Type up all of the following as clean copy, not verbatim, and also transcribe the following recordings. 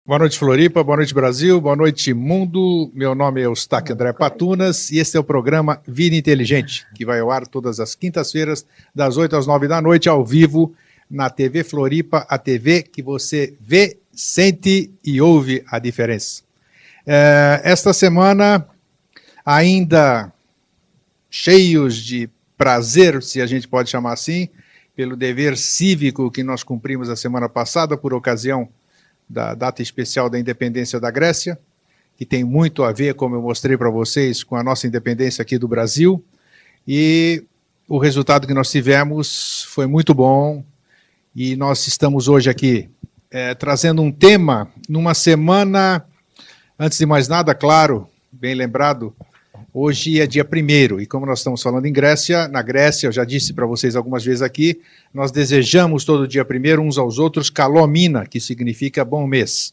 Boa noite, Floripa, boa noite, Brasil, boa noite, mundo. Meu nome é Eustáquio André Patunas e esse é o programa Vida Inteligente, que vai ao ar todas as quintas-feiras, das 8 às 9 da noite, ao vivo, na TV Floripa, a TV que você vê, sente e ouve a diferença. Esta semana, ainda cheios de prazer, se a gente pode chamar assim, pelo dever cívico que nós cumprimos a semana passada, por ocasião da data especial da independência da Grécia, que tem muito a ver, como eu mostrei para vocês, com a nossa independência aqui do Brasil, e o resultado que nós tivemos foi muito bom, e nós estamos hoje aqui trazendo um tema, numa semana, antes de mais nada, claro, bem lembrado, hoje é dia 1º, e como nós estamos falando em Grécia, na Grécia, eu já disse para vocês algumas vezes aqui, nós desejamos todo dia 1º uns aos outros kalomina, que significa bom mês.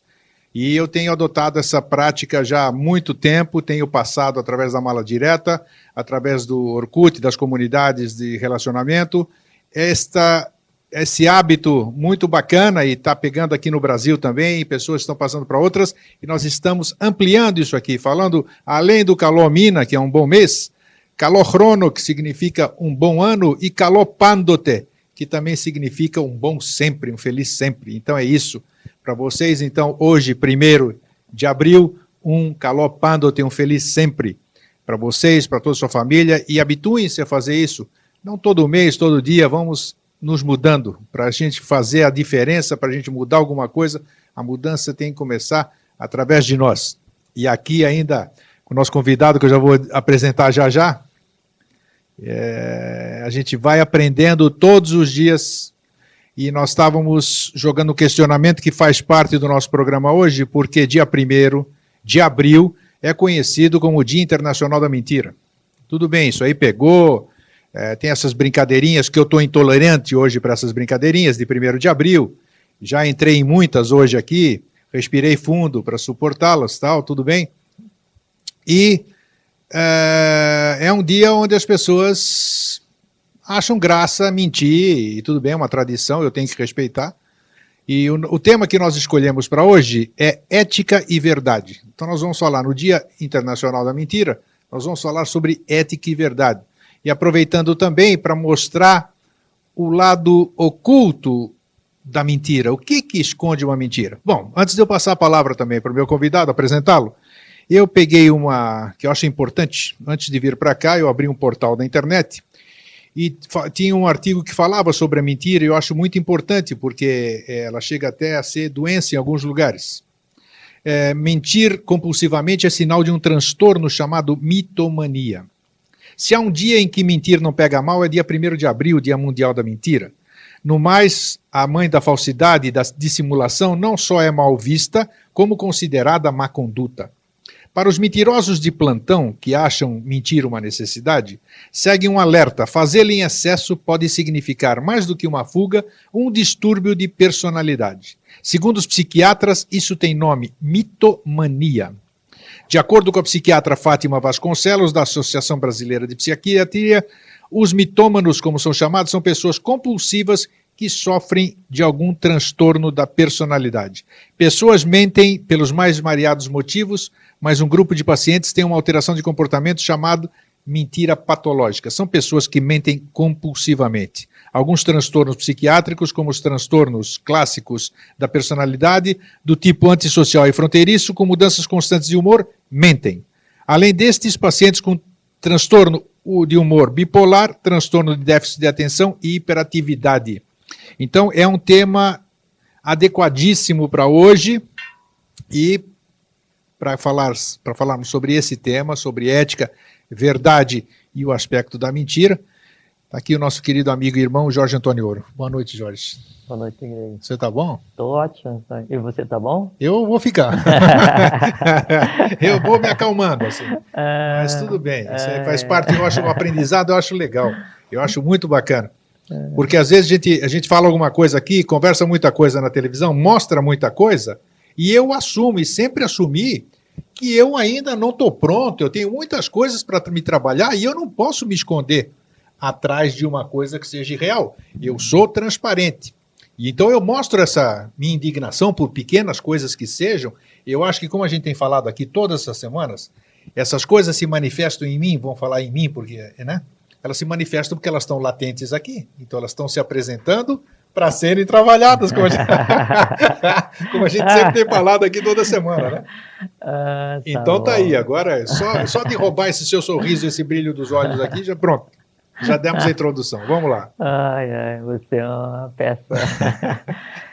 E eu tenho adotado essa prática já há muito tempo, tenho passado através da mala direta, através do Orkut, das comunidades de relacionamento, esse hábito muito bacana, e está pegando aqui no Brasil também, e pessoas estão passando para outras, e nós estamos ampliando isso aqui, falando, além do kalomina, que é um bom mês, kalokrono, que significa um bom ano, e kalopandote, que também significa um bom sempre, um feliz sempre. Então é isso para vocês. Então hoje, 1º de abril, um kalopandote, um feliz sempre para vocês, para toda a sua família, e habituem-se a fazer isso, não todo mês, todo dia, vamos nos mudando, para a gente fazer a diferença, para a gente mudar alguma coisa, a mudança tem que começar através de nós. E aqui ainda, com o nosso convidado, que eu já vou apresentar já, a gente vai aprendendo todos os dias, e nós estávamos jogando um questionamento que faz parte do nosso programa hoje, porque dia 1º de abril é conhecido como o Dia Internacional da Mentira. Tudo bem, isso aí pegou... tem essas brincadeirinhas que eu estou intolerante hoje para essas brincadeirinhas de 1º de abril. Já entrei em muitas hoje aqui, respirei fundo para suportá-las, tudo bem? E é um dia onde as pessoas acham graça mentir, e tudo bem, é uma tradição, eu tenho que respeitar. E o tema que nós escolhemos para hoje é ética e verdade. Então nós vamos falar no Dia Internacional da Mentira, nós vamos falar sobre ética e verdade. E aproveitando também para mostrar o lado oculto da mentira. O que esconde uma mentira? Bom, antes de eu passar a palavra também para o meu convidado, apresentá-lo, eu peguei uma que eu acho importante. Antes de vir para cá, eu abri um portal da internet e tinha um artigo que falava sobre a mentira, e eu acho muito importante, porque ela chega até a ser doença em alguns lugares. Mentir compulsivamente é sinal de um transtorno chamado mitomania. Se há um dia em que mentir não pega mal, é dia 1º de abril, Dia Mundial da Mentira. No mais, a mãe da falsidade e da dissimulação não só é mal vista, como considerada má conduta. Para os mentirosos de plantão, que acham mentir uma necessidade, segue um alerta: fazê-lo em excesso pode significar, mais do que uma fuga, um distúrbio de personalidade. Segundo os psiquiatras, isso tem nome: mitomania. De acordo com a psiquiatra Fátima Vasconcelos, da Associação Brasileira de Psiquiatria, os mitômanos, como são chamados, são pessoas compulsivas que sofrem de algum transtorno da personalidade. Pessoas mentem pelos mais variados motivos, mas um grupo de pacientes tem uma alteração de comportamento chamado mentira patológica. São pessoas que mentem compulsivamente. Alguns transtornos psiquiátricos, como os transtornos clássicos da personalidade, do tipo antissocial e fronteiriço, com mudanças constantes de humor, mentem. Além destes, pacientes com transtorno de humor bipolar, transtorno de déficit de atenção e hiperatividade. Então, é um tema adequadíssimo para hoje, e para falarmos sobre esse tema, sobre ética, verdade e o aspecto da mentira, está aqui o nosso querido amigo e irmão Jorge Antônio Ouro. Boa noite, Jorge. Boa noite, igreja. Você está bom? Estou ótimo. E você está bom? Eu vou ficar. Eu vou me acalmando, assim. Mas tudo bem, isso aí faz parte, eu acho, o aprendizado eu acho legal, eu acho muito bacana. Porque às vezes a gente fala alguma coisa aqui, conversa muita coisa na televisão, mostra muita coisa, e eu assumo, e sempre assumi, que eu ainda não estou pronto, eu tenho muitas coisas para me trabalhar e eu não posso me esconder atrás de uma coisa que seja real. Eu sou transparente. E então eu mostro essa minha indignação por pequenas coisas que sejam. Eu acho que, como a gente tem falado aqui todas essas semanas, essas coisas se manifestam em mim, vão falar em mim, porque, né? Elas se manifestam porque elas estão latentes aqui. Então elas estão se apresentando para serem trabalhadas, como a gente sempre tem falado aqui toda semana, né? Tá Então tá bom. aí, agora só de roubar esse seu sorriso, esse brilho dos olhos aqui, já pronto. Já demos a introdução. Vamos lá. Ai, você é uma peça.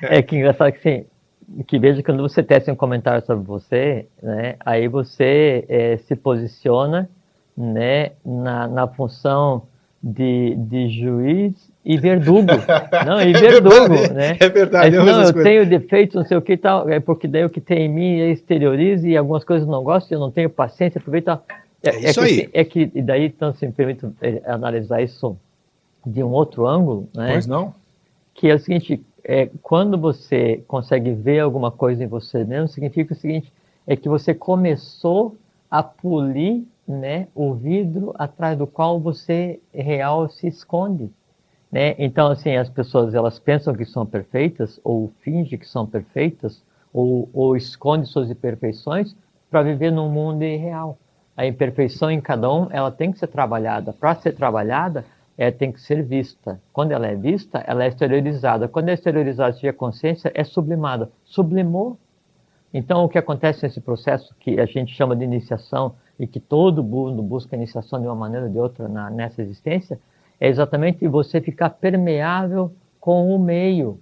É que engraçado que assim, que veja quando você tece um comentário sobre você, né? Aí você se posiciona, né, na função de juiz e verdugo. Não, e verdugo, né? É verdade. Aí, não, eu tenho defeitos, não sei o que e tal, é porque daí o que tem em mim eu exteriorizo e algumas coisas eu não gosto, eu não tenho paciência, aproveita. É isso aí. É que, e daí, então, se me permite analisar isso de um outro ângulo, né? Pois não? Que é o seguinte, quando você consegue ver alguma coisa em você mesmo, significa o seguinte, é que você começou a polir, né, o vidro atrás do qual você real se esconde, né? Então, assim, as pessoas, elas pensam que são perfeitas, ou fingem que são perfeitas, ou escondem suas imperfeições para viver num mundo irreal. A imperfeição em cada um, ela tem que ser trabalhada. Para ser trabalhada, tem que ser vista. Quando ela é vista, ela é exteriorizada. Quando é exteriorizada, se a consciência é sublimada. Sublimou. Então, o que acontece nesse processo que a gente chama de iniciação e que todo mundo busca iniciação de uma maneira ou de outra nessa existência, é exatamente você ficar permeável com o meio,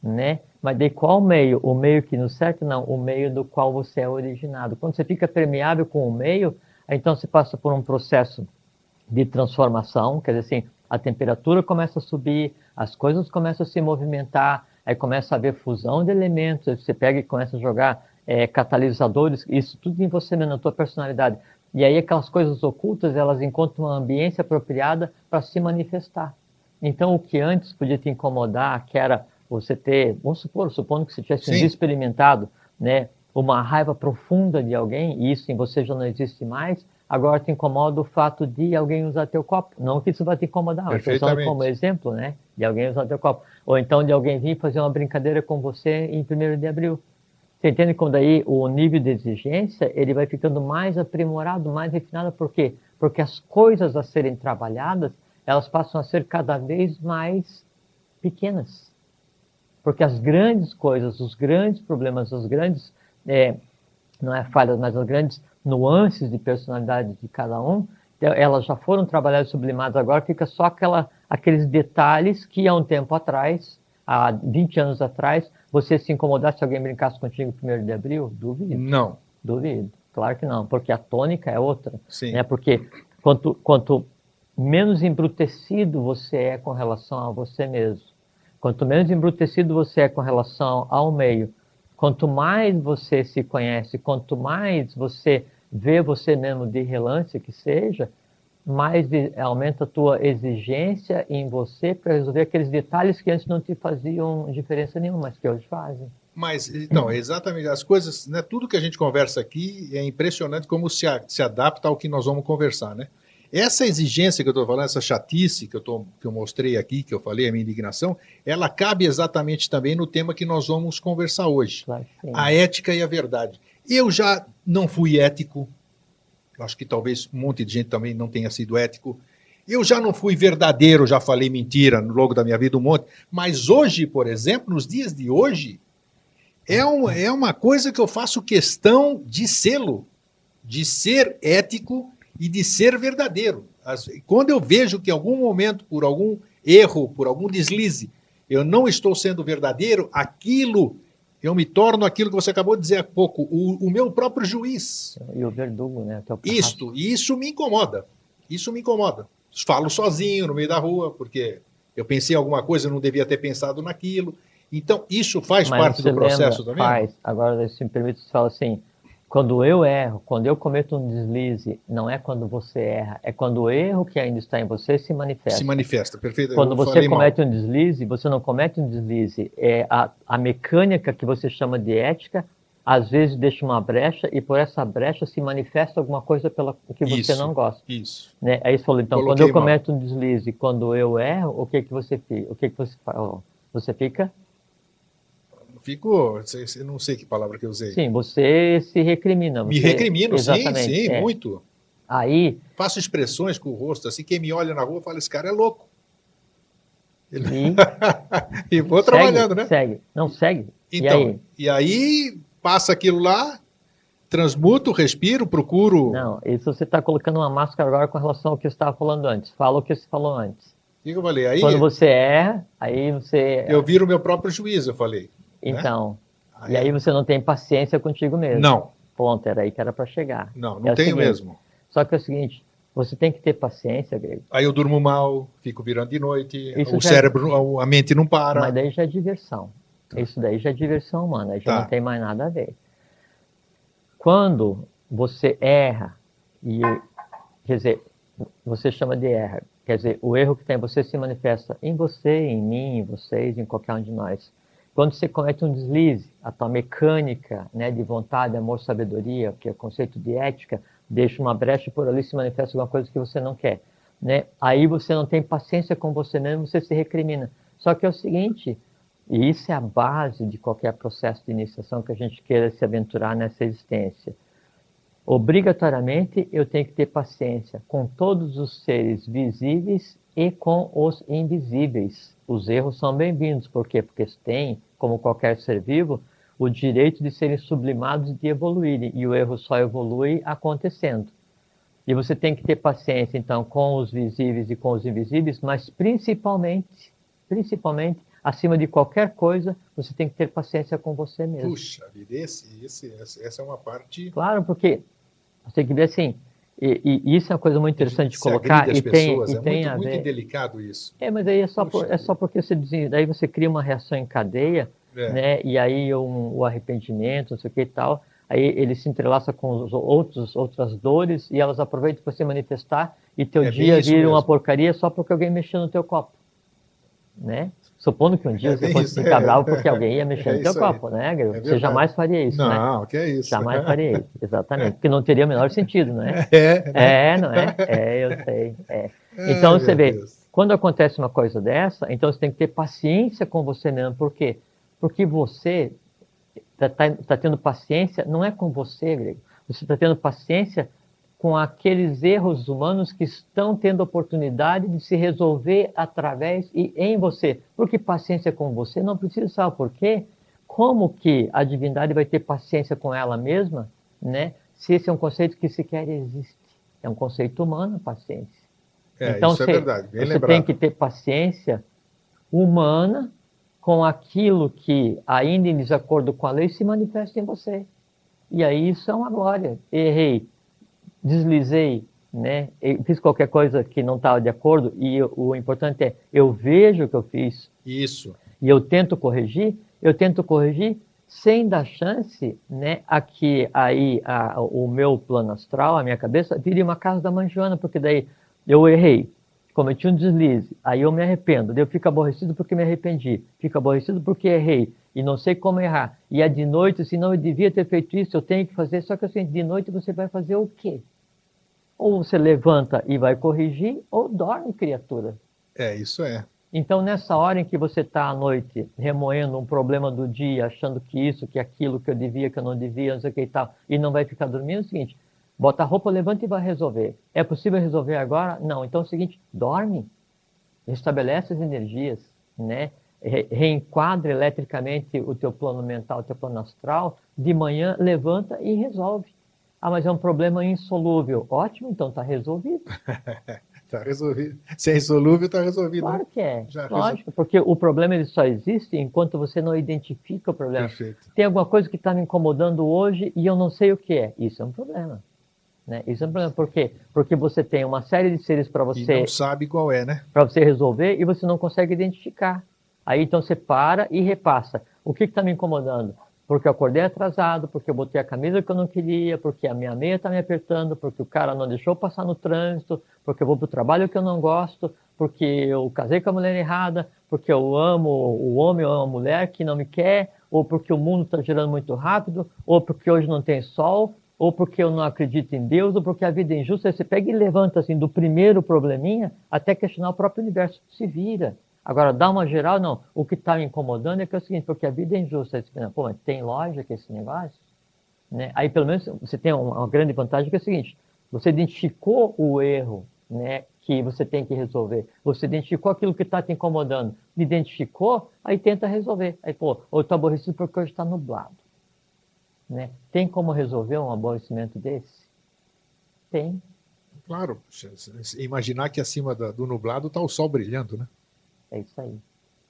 né? Mas de qual meio? O meio que nos cerca? Não, o meio do qual você é originado. Quando você fica permeável com o meio, então você passa por um processo de transformação, quer dizer assim, a temperatura começa a subir, as coisas começam a se movimentar, aí começa a haver fusão de elementos, aí você pega e começa a jogar catalisadores, isso tudo em você mesmo, na tua personalidade. E aí aquelas coisas ocultas, elas encontram uma ambiência apropriada para se manifestar. Então o que antes podia te incomodar, que era você ter, supondo que você tivesse um dia experimentado, né, uma raiva profunda de alguém, e isso em você já não existe mais, agora te incomoda o fato de alguém usar teu copo. Não que isso vai te incomodar, mas estou usando como exemplo, né? De alguém usar teu copo. Ou então de alguém vir fazer uma brincadeira com você em 1º de abril. Você entende como daí o nível de exigência, ele vai ficando mais aprimorado, mais refinado. Por quê? Porque as coisas a serem trabalhadas, elas passam a ser cada vez mais pequenas. Porque as grandes coisas, os grandes problemas, as grandes, não é falhas, mas as grandes nuances de personalidade de cada um, elas já foram trabalhadas, sublimadas, agora fica só aqueles detalhes que há um tempo atrás, há 20 anos atrás, você se incomodasse se alguém brincasse contigo no 1º de abril? Duvido. Não. Duvido. Claro que não, porque a tônica é outra. Sim. Né? Porque quanto menos embrutecido você é com relação a você mesmo, quanto menos embrutecido você é com relação ao meio, quanto mais você se conhece, quanto mais você vê você mesmo de relance que seja, mais aumenta a tua exigência em você para resolver aqueles detalhes que antes não te faziam diferença nenhuma, mas que hoje fazem. Mas, então, exatamente, as coisas, né, tudo que a gente conversa aqui é impressionante como se adapta ao que nós vamos conversar, né? Essa exigência que eu estou falando, essa chatice que eu mostrei aqui, que eu falei, a minha indignação, ela cabe exatamente também no tema que nós vamos conversar hoje. Claro que sim. A ética e a verdade. Eu já não fui ético, acho que talvez um monte de gente também não tenha sido ético. Eu já não fui verdadeiro, já falei mentira no longo da minha vida um monte. Mas hoje, por exemplo, nos dias de hoje, é uma coisa que eu faço questão de sê-lo, de ser ético e de ser verdadeiro. Quando eu vejo que em algum momento, por algum erro, por algum deslize, eu não estou sendo verdadeiro, eu me torno aquilo que você acabou de dizer há pouco, o meu próprio juiz. E o verdugo, né? Isso me incomoda. Isso me incomoda. Falo sozinho no meio da rua, porque eu pensei em alguma coisa, eu não devia ter pensado naquilo. Então, isso faz parte do processo também? Faz. Agora, se me permite, você fala assim, quando eu erro, quando eu cometo um deslize, não é quando você erra, é quando o erro que ainda está em você se manifesta. Se manifesta, perfeito. Quando você comete um deslize, você não comete um deslize, a mecânica que você chama de ética, às vezes deixa uma brecha e por essa brecha se manifesta alguma coisa pela que você não gosta. Isso. Né? Aí você falou, então, quando eu cometo um deslize, quando eu erro, o que você faz? Você fica... Fico, não sei que palavra que eu usei. Sim, você se recrimina. Me você... recrimino, Exatamente, sim, muito. Aí... Faço expressões com o rosto, assim, quem me olha na rua fala, esse cara é louco. E vou trabalhando, né? Segue, não segue. Então, e aí passa aquilo lá, transmuto, respiro, procuro... Não, isso você está colocando uma máscara agora com relação ao que você estava falando antes. Fala o que você falou antes. O que eu falei? Aí, quando você erra, aí você... Eu viro o meu próprio juiz, eu falei. Então, né? E aí você não tem paciência contigo mesmo. Não. Ponto, era aí que era para chegar. Não é tenho seguinte, mesmo. Só que é o seguinte, você tem que ter paciência, Grego. Aí eu durmo mal, fico virando de noite, Isso cérebro, a mente não para. Mas daí já é diversão. Tá. Isso daí já é diversão humana, aí já Tá. não tem mais nada a ver. Quando você erra, quer dizer, você chama de erro, quer dizer, o erro que tem em você se manifesta em você, em mim, em vocês, em qualquer um de nós. Quando você comete um deslize, a tua mecânica, né, de vontade, amor, sabedoria, que é o conceito de ética, deixa uma brecha por ali, se manifesta alguma coisa que você não quer. Né? Aí você não tem paciência com você mesmo, você se recrimina. Só que é o seguinte, e isso é a base de qualquer processo de iniciação que a gente queira se aventurar nessa existência. Obrigatoriamente eu tenho que ter paciência com todos os seres visíveis e com os invisíveis. Os erros são bem-vindos, por quê? Porque eles têm, como qualquer ser vivo, o direito de serem sublimados e de evoluírem, e o erro só evolui acontecendo. E você tem que ter paciência, então, com os visíveis e com os invisíveis, mas principalmente, acima de qualquer coisa, você tem que ter paciência com você mesmo. Puxa vida, essa é uma parte... Claro, porque você tem que ver assim, e isso é uma coisa muito interessante de colocar, e pessoas, tem a ver... muito delicado isso. Mas aí é só porque você daí você cria uma reação em cadeia, né? E aí o arrependimento, não sei o que e tal, aí ele se entrelaça com os outras dores e elas aproveitam para se manifestar e teu dia vira uma porcaria só porque alguém mexeu no teu copo, né? Supondo que um dia você fosse ficar bravo porque alguém ia mexer no teu copo, né, Grego? Você jamais faria isso, né? Não, que é isso. Jamais faria isso, exatamente. Porque não teria o menor sentido, né? Não é? Eu sei. Então, você vê, quando acontece uma coisa dessa, então você tem que ter paciência com você mesmo. Por quê? Porque você está tendo paciência, não é com você, Grego. Você está tendo paciência com aqueles erros humanos que estão tendo oportunidade de se resolver através e em você. Porque paciência com você não precisa, sabe por quê? Como que a divindade vai ter paciência com ela mesma, né? Se esse é um conceito que sequer existe. É um conceito humano, a paciência. Então, isso é verdade, bem você lembrado. tem que ter paciência humana com aquilo que, ainda em desacordo com a lei, se manifesta em você. E aí isso é uma glória. Errei, deslizei, né? Fiz qualquer coisa que não estava de acordo e o importante é, eu vejo o que eu fiz. Isso. E eu tento corrigir sem dar chance, né, a que aí o meu plano astral, a minha cabeça, vire uma casa da mãe Joana, porque daí eu errei, cometi um deslize, aí eu me arrependo, daí eu fico aborrecido porque me arrependi, fico aborrecido porque errei, e não sei como errar, e é de noite, senão eu devia ter feito isso, eu tenho que fazer, só que assim, de noite você vai fazer o quê? Ou você levanta e vai corrigir, ou dorme, criatura. Isso é. Então, nessa hora em que você está à noite remoendo um problema do dia, achando que isso, que aquilo, que eu devia, que eu não devia, não sei o que e tal, e não vai ficar dormindo, é o seguinte, bota a roupa, levanta e vai resolver. É possível resolver agora? Não. Então é o seguinte, dorme, restabelece as energias, né? Reenquadra eletricamente o teu plano mental, o teu plano astral, de manhã levanta e resolve. Ah, mas é um problema insolúvel. Ótimo, então está resolvido. Está resolvido. Se é insolúvel, está resolvido. Claro que é. Lógico, porque o problema ele só existe enquanto você não identifica o problema. Perfeito. Tem alguma coisa que está me incomodando hoje e eu não sei o que é. Isso é um problema. Né? Isso é um problema. Por quê? Porque você tem uma série de seres para você... E não sabe qual é, né? Para você resolver e você não consegue identificar. Aí então você para e repassa. O que está me incomodando? Porque eu acordei atrasado, porque eu botei a camisa que eu não queria, porque a minha meia está me apertando, porque o cara não deixou passar no trânsito, porque eu vou para o trabalho que eu não gosto, porque eu casei com a mulher errada, porque eu amo o homem ou a mulher que não me quer, ou porque o mundo está girando muito rápido, ou porque hoje não tem sol, ou porque eu não acredito em Deus, ou porque a vida é injusta. Aí você pega e levanta assim, do primeiro probleminha até questionar o próprio universo. Se vira. Agora, dá uma geral, não. O que está me incomodando é que é o seguinte, porque a vida é injusta. Aí você pensa, pô, mas tem lógica esse negócio? Né? Aí, pelo menos, você tem uma grande vantagem que é o seguinte, você identificou o erro, né, que você tem que resolver. Você identificou aquilo que está te incomodando. Identificou, aí tenta resolver. Aí, pô, eu estou aborrecido porque hoje está nublado. Né? Tem como resolver um aborrecimento desse? Tem. Claro, imaginar que acima do nublado está o sol brilhando, né? É isso aí.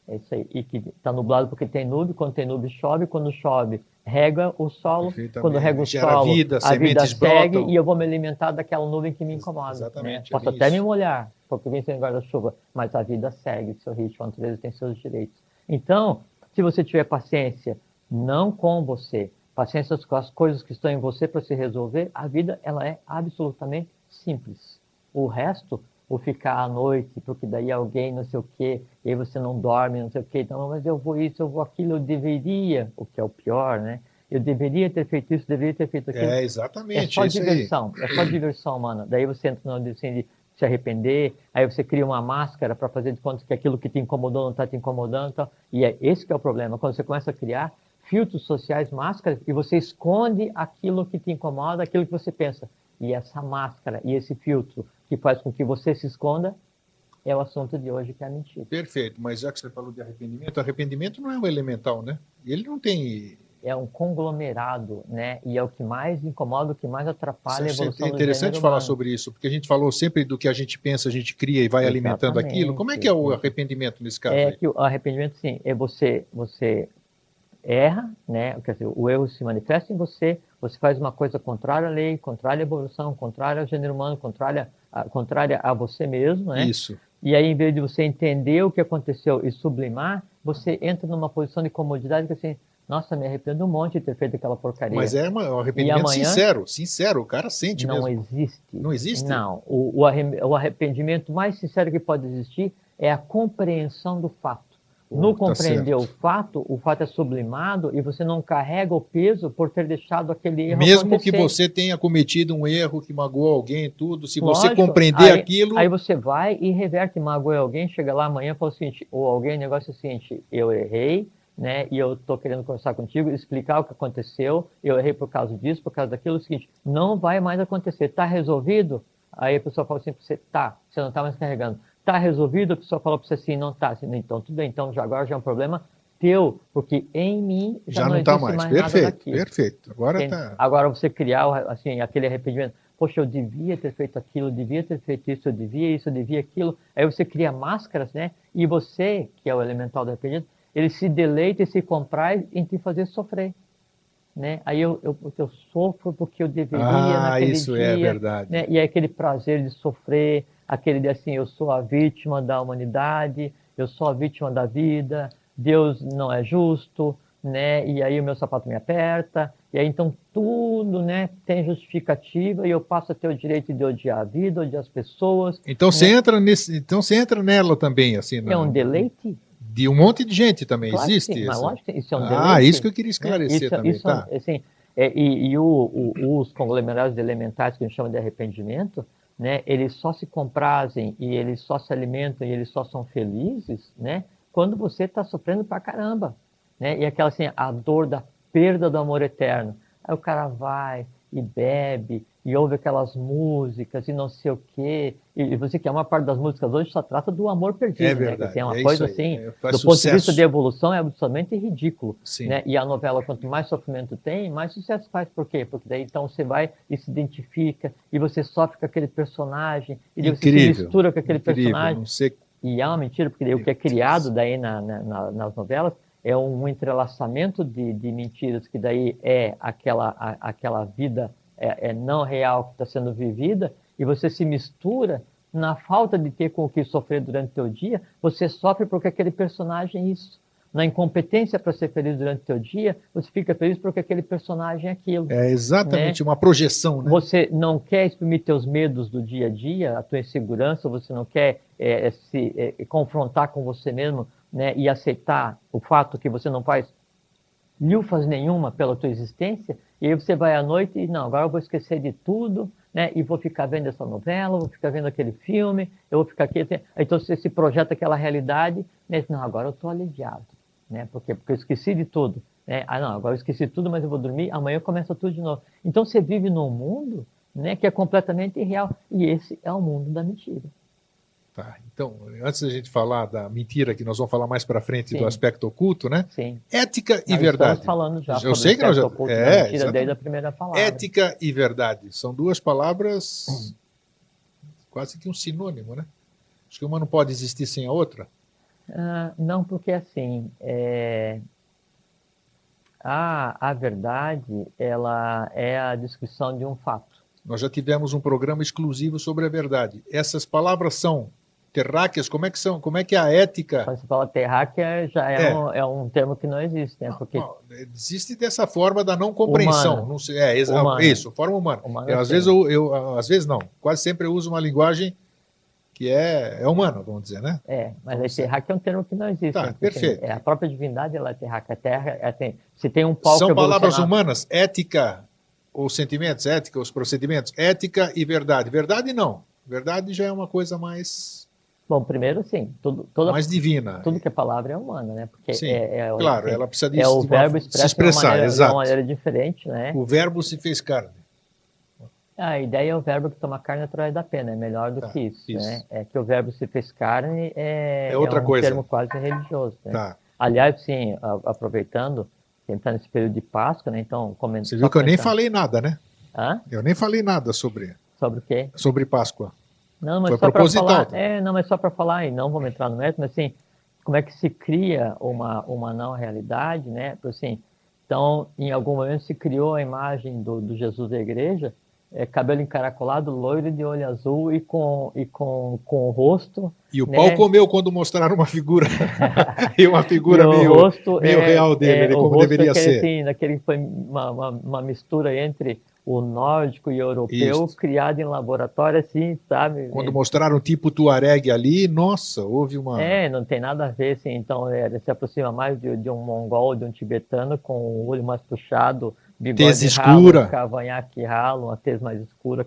É isso aí. E que está nublado porque tem nuvem, quando tem nuvem chove, quando chove rega o solo, quando rega o Gera solo vida, a vida sementes segue brotam. e eu vou me alimentar daquela nuvem que me incomoda. Né? Exatamente, é Posso bem até me isso. molhar, porque vem sem guarda-chuva, mas a vida segue, seu ritmo, a natureza tem seus direitos. Então, se você tiver paciência, não com você, paciência com as coisas que estão em você para se resolver, a vida ela é absolutamente simples. O resto, ou ficar à noite, porque daí alguém não sei o quê, e aí você não dorme, não sei o quê, então, mas eu vou isso, eu vou aquilo, eu deveria, o que é o pior, né? Eu deveria ter feito isso, deveria ter feito aquilo. É, É exatamente, só é isso aí. diversão, mano. Daí você entra no assim, de se arrepender, aí você cria uma máscara para fazer de conta que aquilo que te incomodou não está te incomodando, tal. E é esse que é o problema, quando você começa a criar filtros sociais, máscaras, e você esconde aquilo que te incomoda, aquilo que você pensa. E essa máscara e esse filtro que faz com que você se esconda é o assunto de hoje, que é a mentira. Perfeito, mas já que você falou de arrependimento não é o elemental, né? Ele não tem. É um conglomerado, né? E é o que mais incomoda, o que mais atrapalha a É evolução do interessante gênero falar humano. sobre isso, porque a gente falou sempre do que a gente pensa, a gente cria e vai alimentando aquilo. Como é que é o arrependimento nesse caso É aí? que o arrependimento, sim, é você erra, né? Quer dizer, o erro se manifesta em você, você faz uma coisa contrária à lei, contrária à evolução, contrária ao gênero humano, contrária a você mesmo, né? Isso. E aí, em vez de você entender o que aconteceu e sublimar, você entra numa posição de comodidade que assim, nossa, me arrependo um monte de ter feito aquela porcaria. Mas é um arrependimento e amanhã, sincero, o cara sente não mesmo. existe. Não existe? Não. O arrependimento mais sincero que pode existir é a compreensão do fato. No compreender certo. o fato é sublimado e você não carrega o peso por ter deixado aquele erro Mesmo acontecer. que você tenha cometido um erro que magoou alguém, tudo, se você Lógico, compreender aquilo. Aí você vai e reverte, magoou alguém, chega lá amanhã e fala o seguinte, ou alguém, o negócio é o seguinte, eu errei, né, e eu estou querendo conversar contigo, explicar o que aconteceu, eu errei por causa disso, por causa daquilo, é o seguinte, não vai mais acontecer, está resolvido? Aí a pessoa fala assim para você, tá, você não está mais carregando. Está resolvido? A pessoa fala para você assim, não está. Assim, então, tudo bem, então agora já é um problema teu, porque em mim já não está existe mais. mais nada daquilo. Perfeito. Agora você criar assim, aquele arrependimento, poxa, eu devia ter feito aquilo, eu devia ter feito isso, eu devia aquilo. Aí você cria máscaras, né? E você, que é o elemental do arrependimento, ele se deleita e se compraz em te fazer sofrer. Né? Aí eu sofro porque eu deveria naquele isso dia. É verdade. Né? E é aquele prazer de sofrer, aquele de assim, eu sou a vítima da humanidade, eu sou a vítima da vida, Deus não é justo, né? E aí o meu sapato me aperta, e aí então tudo, né, tem justificativa e eu passo a ter o direito de odiar a vida, odiar as pessoas. Então você entra nela também, assim. É um deleite. De um monte de gente também, claro existe sim, isso? Mas lógico que isso é um deleite. Isso que eu queria esclarecer também, tá? Assim, os conglomerados de elementais que a gente chama de arrependimento, né, eles só se comprazem e eles só se alimentam e eles só são felizes, né, quando você está sofrendo pra caramba, né, e aquela assim, a dor da perda do amor eterno. Aí o cara vai e bebe e ouve aquelas músicas e não sei o quê. E você que é uma parte das músicas hoje só trata do amor perdido, é verdade, né? Que tem uma é coisa isso assim, aí, do ponto de vista de evolução, é absolutamente ridículo. Sim. Né? E a novela, quanto mais sofrimento tem, mais sucesso faz. Por quê? Porque daí então você vai e se identifica, e você sofre com aquele personagem, e daí você se mistura com aquele personagem. Não sei... E é uma mentira, porque daí o que é criado daí nas novelas é um entrelaçamento de mentiras, que daí é aquela vida não real que está sendo vivida, e você se mistura na falta de ter com o que sofrer durante o teu dia, você sofre porque aquele personagem é isso. Na incompetência para ser feliz durante o teu dia, você fica feliz porque aquele personagem é aquilo. É exatamente, né? Uma projeção, né? Você não quer exprimir teus medos do dia a dia, a tua insegurança, você não quer se confrontar com você mesmo, né, e aceitar o fato que você não faz lufas nenhuma pela tua existência, e aí você vai à noite e não, agora eu vou esquecer de tudo, né? E vou ficar vendo essa novela, vou ficar vendo aquele filme, eu vou ficar aqui. Então você se projeta aquela realidade, né? Não, agora eu estou aliviado, né? Por quê? Porque eu esqueci de tudo. Né? Ah, não, agora eu esqueci tudo, mas eu vou dormir, amanhã começa tudo de novo. Então você vive num mundo, né, que é completamente irreal. E esse é o mundo da mentira. Tá, então, antes da gente falar da mentira, que nós vamos falar mais para frente do Sim. aspecto oculto, né? Sim. Ética e Nós verdade. estamos falando já Eu sobre sei o que nós já... aspecto oculto da mentira desde a primeira palavra. Ética e verdade são duas palavras quase que um sinônimo, né? Acho que uma não pode existir sem a outra. Não, porque assim, a verdade, ela é a descrição de um fato. Nós já tivemos um programa exclusivo sobre a verdade. Essas palavras são terráqueas? Como é que são? Como é que é a ética? Quando você fala terráquea, já é um termo que não existe, né? Porque existe dessa forma da não compreensão. humana. Não sei, Humana. isso, forma humana. Humana, Às vezes não. Quase sempre eu uso uma linguagem que é humana, vamos dizer, né? Mas aí terráquea é um termo que não existe. Tá, né? perfeito. A própria divindade, ela é terráquea. A terra, se tem um palco são palavras humanas, ética, os sentimentos, ética, os procedimentos, ética e verdade. Verdade não. Verdade já é uma coisa mais... Bom, primeiro, sim, mais divina. Tudo que é palavra é humana, né? Porque sim, claro, ela precisa de o verbo se expressar de uma maneira diferente, né? O verbo se fez carne. A ideia é o verbo que toma carne através da pena, é melhor do que isso, né? É que o verbo se fez carne é outra coisa. Termo quase religioso, né? Tá. Aliás, sim, aproveitando, está nesse período de Páscoa, né? Então, você viu que eu nem falei nada, né? Hã? Eu nem falei nada sobre... Sobre o quê? Sobre Páscoa. Não, mas foi só para falar, tá? mas só para falar, e não vamos entrar no mérito, mas assim, como é que se cria uma não realidade, né? Assim, então, em algum momento se criou a imagem do Jesus da igreja, cabelo encaracolado, loiro de olho azul e com o rosto... E o pau comeu quando mostraram uma figura, e uma figura meio real dele, como deveria ser. Assim, naquele foi uma mistura entre o nórdico e o europeu, isso, criado em laboratório, assim, sabe? Quando mostraram tipo Tuareg ali, nossa, houve uma... não tem nada a ver, assim, então ele se aproxima mais de um mongol, de um tibetano, com o olho mais puxado, bigode tez escura, cavanhaque ralo, uma tez mais escura,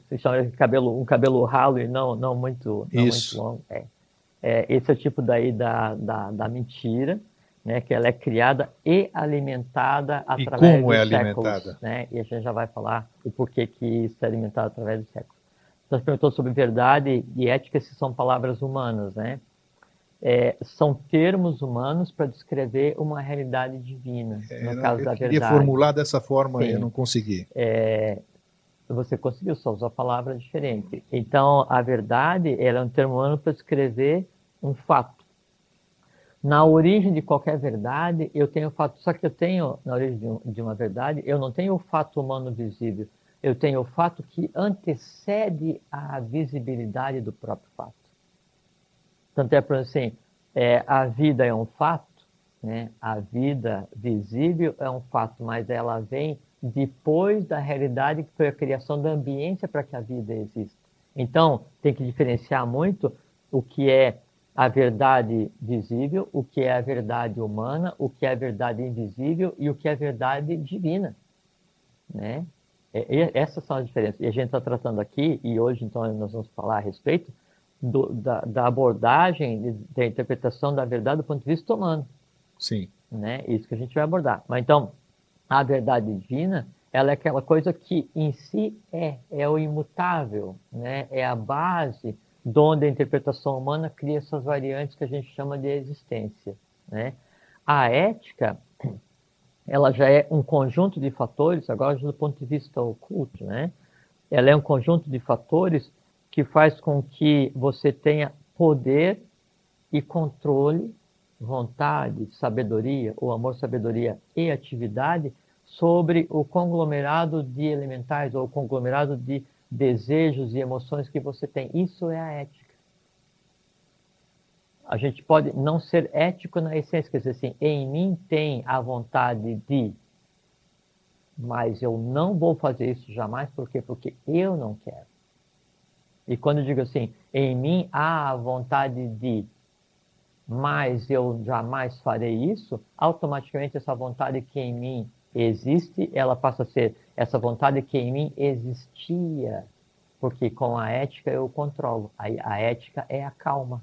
se chama de um cabelo ralo e não muito longo. Esse é o tipo daí da mentira, né, que ela é criada e alimentada através dos séculos. Né? E a gente já vai falar o porquê que isso é alimentado através dos séculos. Então, você perguntou sobre verdade e ética, se são palavras humanas, né? São termos humanos para descrever uma realidade divina, no caso da verdade. Eu queria formular dessa forma, sim, eu não consegui. Você conseguiu, só usou a palavra diferente. Então, a verdade, ela é um termo humano para descrever um fato. Na origem de qualquer verdade, eu tenho o fato, só que eu tenho, na origem de uma verdade, eu não tenho o fato humano visível, eu tenho o fato que antecede a visibilidade do próprio fato. Tanto é, por assim, a vida é um fato, né? A vida visível é um fato, mas ela vem depois da realidade que foi a criação da ambiência para que a vida exista. Então, tem que diferenciar muito o que é a verdade visível, o que é a verdade humana, o que é a verdade invisível e o que é a verdade divina, né? Essas são as diferenças. E a gente está tratando aqui, e hoje então nós vamos falar a respeito da abordagem, da interpretação da verdade do ponto de vista humano. Sim. Né? Isso que a gente vai abordar. Mas então, a verdade divina, ela é aquela coisa que em si é o imutável, né? É a base de onde a interpretação humana cria essas variantes que a gente chama de existência, né? A ética, ela já é um conjunto de fatores, agora do ponto de vista oculto, né? Ela é um conjunto de fatores que faz com que você tenha poder e controle, vontade, sabedoria, ou amor, sabedoria e atividade sobre o conglomerado de elementais ou o conglomerado de desejos e emoções que você tem. Isso é a ética. A gente pode não ser ético na essência, quer dizer assim, em mim tem a vontade de, mas eu não vou fazer isso jamais, por quê? Porque eu não quero. E quando eu digo assim, em mim há a vontade de, mas eu jamais farei isso, automaticamente essa vontade que em mim existe, ela passa a ser essa vontade que em mim existia, porque com a ética eu controlo. A ética é a calma,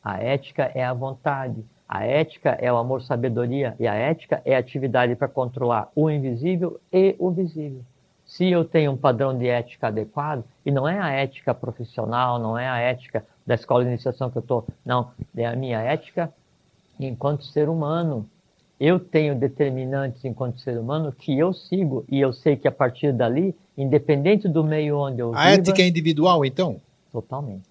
a ética é a vontade, a ética é o amor, sabedoria, e a ética é a atividade para controlar o invisível e o visível. Se eu tenho um padrão de ética adequado, e não é a ética profissional, não é a ética da escola de iniciação que eu estou, não, é a minha ética enquanto ser humano. Eu tenho determinantes enquanto ser humano que eu sigo, e eu sei que a partir dali, independente do meio onde eu A viva... ética é individual, então? Totalmente.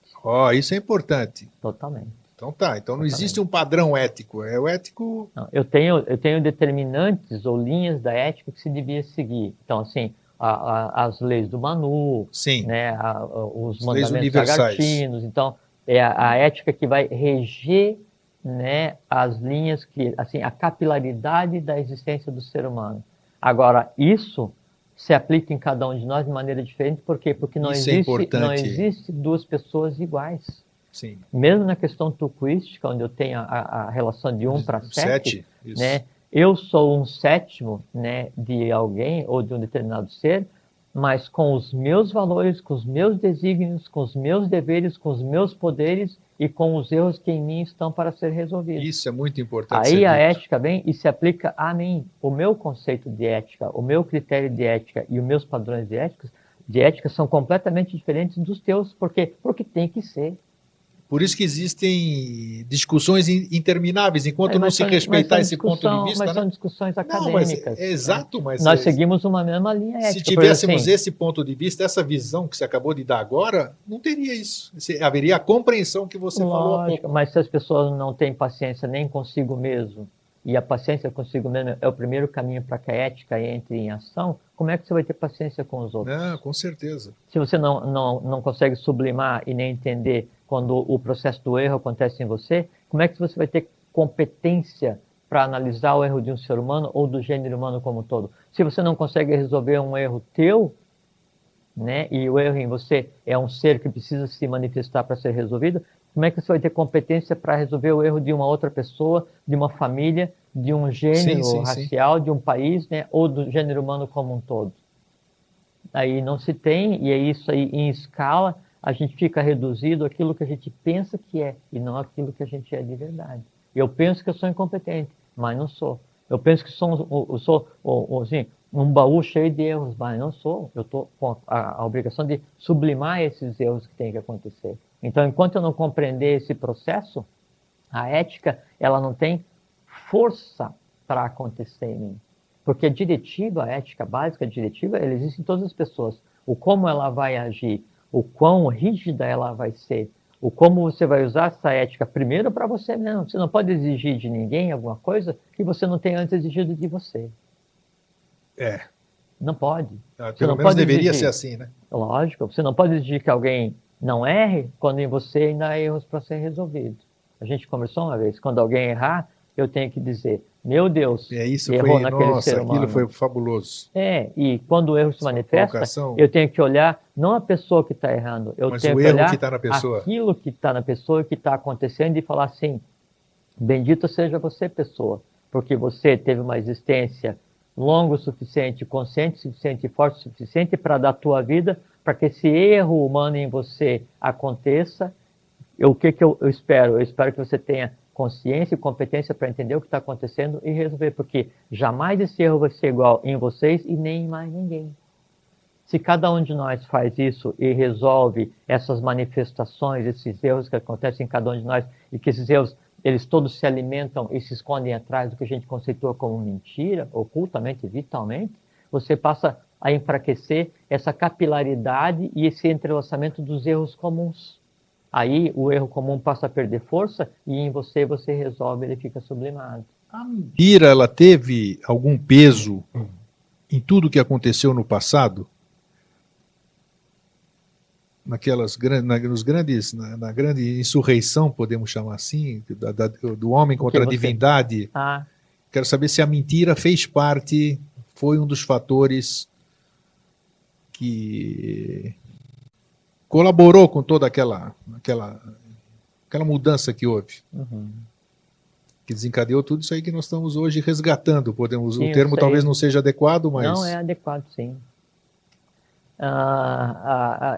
Isso é importante. Totalmente. Então tá, então não existe um padrão ético, é o ético... Não, eu tenho determinantes ou linhas da ética que se devia seguir. Então, assim, as leis do Manu, Sim, né, os as leis mandamentos universais. lagartinos. Então, é a ética que vai reger, né, as linhas, que, assim, a capilaridade da existência do ser humano. Agora, isso se aplica em cada um de nós de maneira diferente. Por quê? Porque não Isso é não importante. existe duas pessoas iguais. Sim. Mesmo na questão tucuística, onde eu tenho a relação de 1 para 7, né, eu sou um sétimo, né, de alguém ou de um determinado ser, mas com os meus valores, com os meus desígnios, com os meus deveres, com os meus poderes e com os erros que em mim estão para ser resolvidos. Isso é muito importante. Aí a ética vem e se aplica a mim. O meu conceito de ética, o meu critério de ética e os meus padrões de ética são completamente diferentes dos teus. Por quê? Porque tem que ser. Por isso que existem discussões intermináveis, enquanto não se respeitar esse ponto de vista. Mas são discussões acadêmicas. Exato, mas... Nós seguimos uma mesma linha ética. Se tivéssemos esse ponto de vista, essa visão que você acabou de dar agora, não teria isso. Haveria a compreensão que você falou há pouco. Mas se as pessoas não têm paciência nem consigo mesmo, e a paciência consigo mesmo é o primeiro caminho para que a ética entre em ação, como é que você vai ter paciência com os outros? Não, com certeza. Se você não consegue sublimar e nem entender quando o processo do erro acontece em você, como é que você vai ter competência para analisar o erro de um ser humano ou do gênero humano como um todo? Se você não consegue resolver um erro teu, né, e o erro em você é um ser que precisa se manifestar para ser resolvido, como é que você vai ter competência para resolver o erro de uma outra pessoa, de uma família, de um gênero racial, de um país, né, ou do gênero humano como um todo? Aí não se tem, e é isso aí em escala, a gente fica reduzido àquilo que a gente pensa que é, e não àquilo que a gente é de verdade. Eu penso que eu sou incompetente, mas não sou. Eu penso que eu sou assim, um baú cheio de erros, mas não sou. Eu estou com a obrigação de sublimar esses erros que têm que acontecer. Então, enquanto eu não compreender esse processo, a ética ela não tem força para acontecer em mim. Porque a diretiva, a ética básica, a diretiva, ela existe em todas as pessoas. O como ela vai agir, o quão rígida ela vai ser, o como você vai usar essa ética primeiro para você mesmo. Você não pode exigir de ninguém alguma coisa que você não tenha antes exigido de você. Não pode. Pelo menos deveria ser assim, né? Lógico. Você não pode exigir que alguém não erre quando em você ainda há erros para ser resolvidos. A gente conversou uma vez, quando alguém errar, eu tenho que dizer, meu Deus, errou naquele ser humano. Aquilo foi fabuloso. E quando o erro se manifesta, eu tenho que olhar não a pessoa que está errando, eu tenho que olhar aquilo que está na pessoa, que está acontecendo e falar assim, bendito seja você, pessoa, porque você teve uma existência longa o suficiente, consciente o suficiente, forte o suficiente para dar a tua vida, para que esse erro humano em você aconteça. O que eu espero? Eu espero que você tenha consciência e competência para entender o que está acontecendo e resolver, porque jamais esse erro vai ser igual em vocês e nem em mais ninguém. Se cada um de nós faz isso e resolve essas manifestações, esses erros que acontecem em cada um de nós, e que esses erros, eles todos se alimentam e se escondem atrás do que a gente conceitua como mentira, ocultamente, vitalmente, você passa a enfraquecer essa capilaridade e esse entrelaçamento dos erros comuns. Aí o erro comum passa a perder força e em você resolve, ele fica sublimado. A mentira, ela teve algum peso em tudo que aconteceu no passado? Na grande insurreição, podemos chamar assim, do homem contra a divindade. Quero saber se a mentira fez parte, foi um dos fatores que colaborou com toda aquela mudança que houve. que desencadeou tudo isso aí que nós estamos hoje resgatando. Sim, o termo eu sei. talvez não seja adequado, mas... Não é adequado, sim.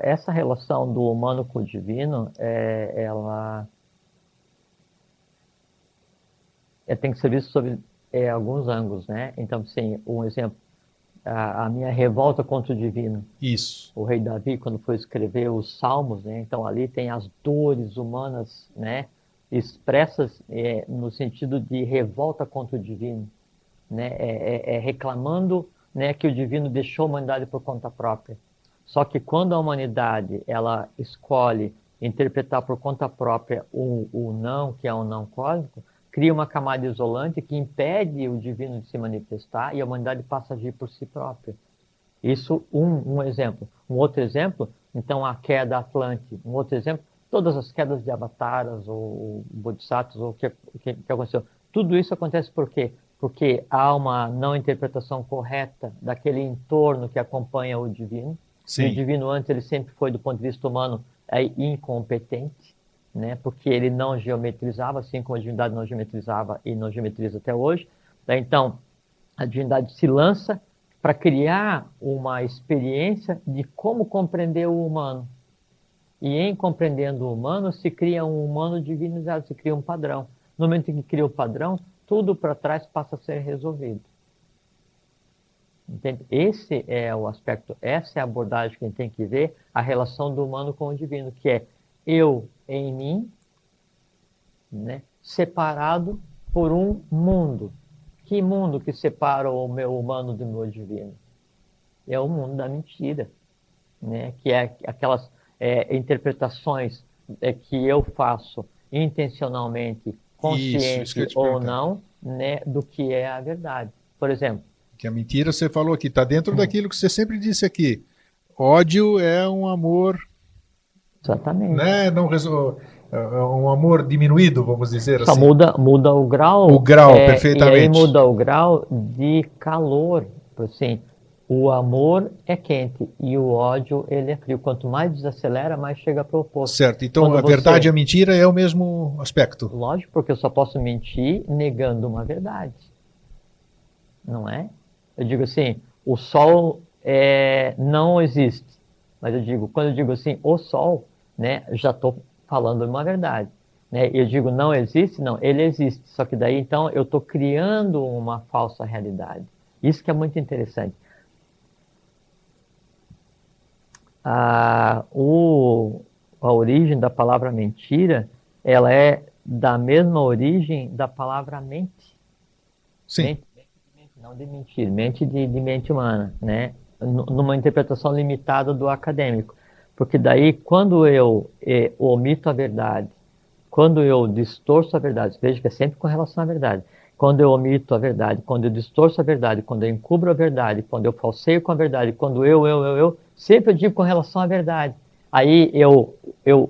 Essa relação do humano com o divino, ela tem que ser vista sob alguns ângulos, né? Então, sim, um exemplo, a minha revolta contra o divino. Isso. O rei Davi, quando foi escrever os Salmos, né? Então ali tem as dores humanas, né? Expressas no sentido de revolta contra o divino, né? Reclamando, né, que o divino deixou a humanidade por conta própria. Só que quando a humanidade ela escolhe interpretar por conta própria o não, que é um não cósmico, cria uma camada isolante que impede o divino de se manifestar e a humanidade passa a agir por si própria. Isso um exemplo. Um outro exemplo, então a queda Atlante. Um outro exemplo, todas as quedas de avataras ou bodhisattvas, ou o que aconteceu. Tudo isso acontece por quê? Porque há uma não interpretação correta daquele entorno que acompanha o divino. Sim. E o divino antes ele sempre foi, do ponto de vista humano, incompetente, né? Porque ele não geometrizava, assim como a divindade não geometrizava e não geometriza até hoje. Então, a divindade se lança para criar uma experiência de como compreender o humano. E em compreendendo o humano, se cria um humano divinizado, se cria um padrão. No momento em que cria o padrão, tudo para trás passa a ser resolvido. Entende? Esse é o aspecto, essa é a abordagem que a gente tem que ver, a relação do humano com o divino, que é eu em mim, né, separado por um mundo. Que mundo que separa o meu humano do meu divino? É o mundo da mentira, né? Que é aquelas interpretações que eu faço intencionalmente, Isso que eu consciente ia te ou perguntar. não, né, do que é a verdade. Por exemplo, Que a mentira, você falou aqui, está dentro daquilo que você sempre disse aqui. Ódio é um amor, exatamente. né? Não é um amor diminuído, vamos dizer Só assim. muda o O grau, grau, e aí perfeitamente. muda o grau de calor. Assim, o amor é quente e o ódio ele é frio. Quanto mais desacelera, mais chega para o oposto. Certo. Então, Quando a verdade e você, a mentira é o mesmo aspecto. lógico, porque eu só posso mentir negando uma verdade, não é? Eu digo assim, o sol não existe, mas eu digo, quando eu digo assim, o sol, né, já estou falando uma verdade, né? Eu digo não existe, não, ele existe. Só que daí então eu estou criando uma falsa realidade. Isso que é muito interessante. A, a origem da palavra mentira, ela é da mesma origem da palavra mente. Sim. Mente não de mentir, mente de mente humana, né? Numa interpretação limitada do acadêmico. Porque daí, quando eu omito a verdade, quando eu distorço a verdade, veja que é sempre com relação à verdade. Quando eu omito a verdade, quando eu distorço a verdade, quando eu encubro a verdade, quando eu falseio com a verdade, quando sempre eu digo com relação à verdade. Aí eu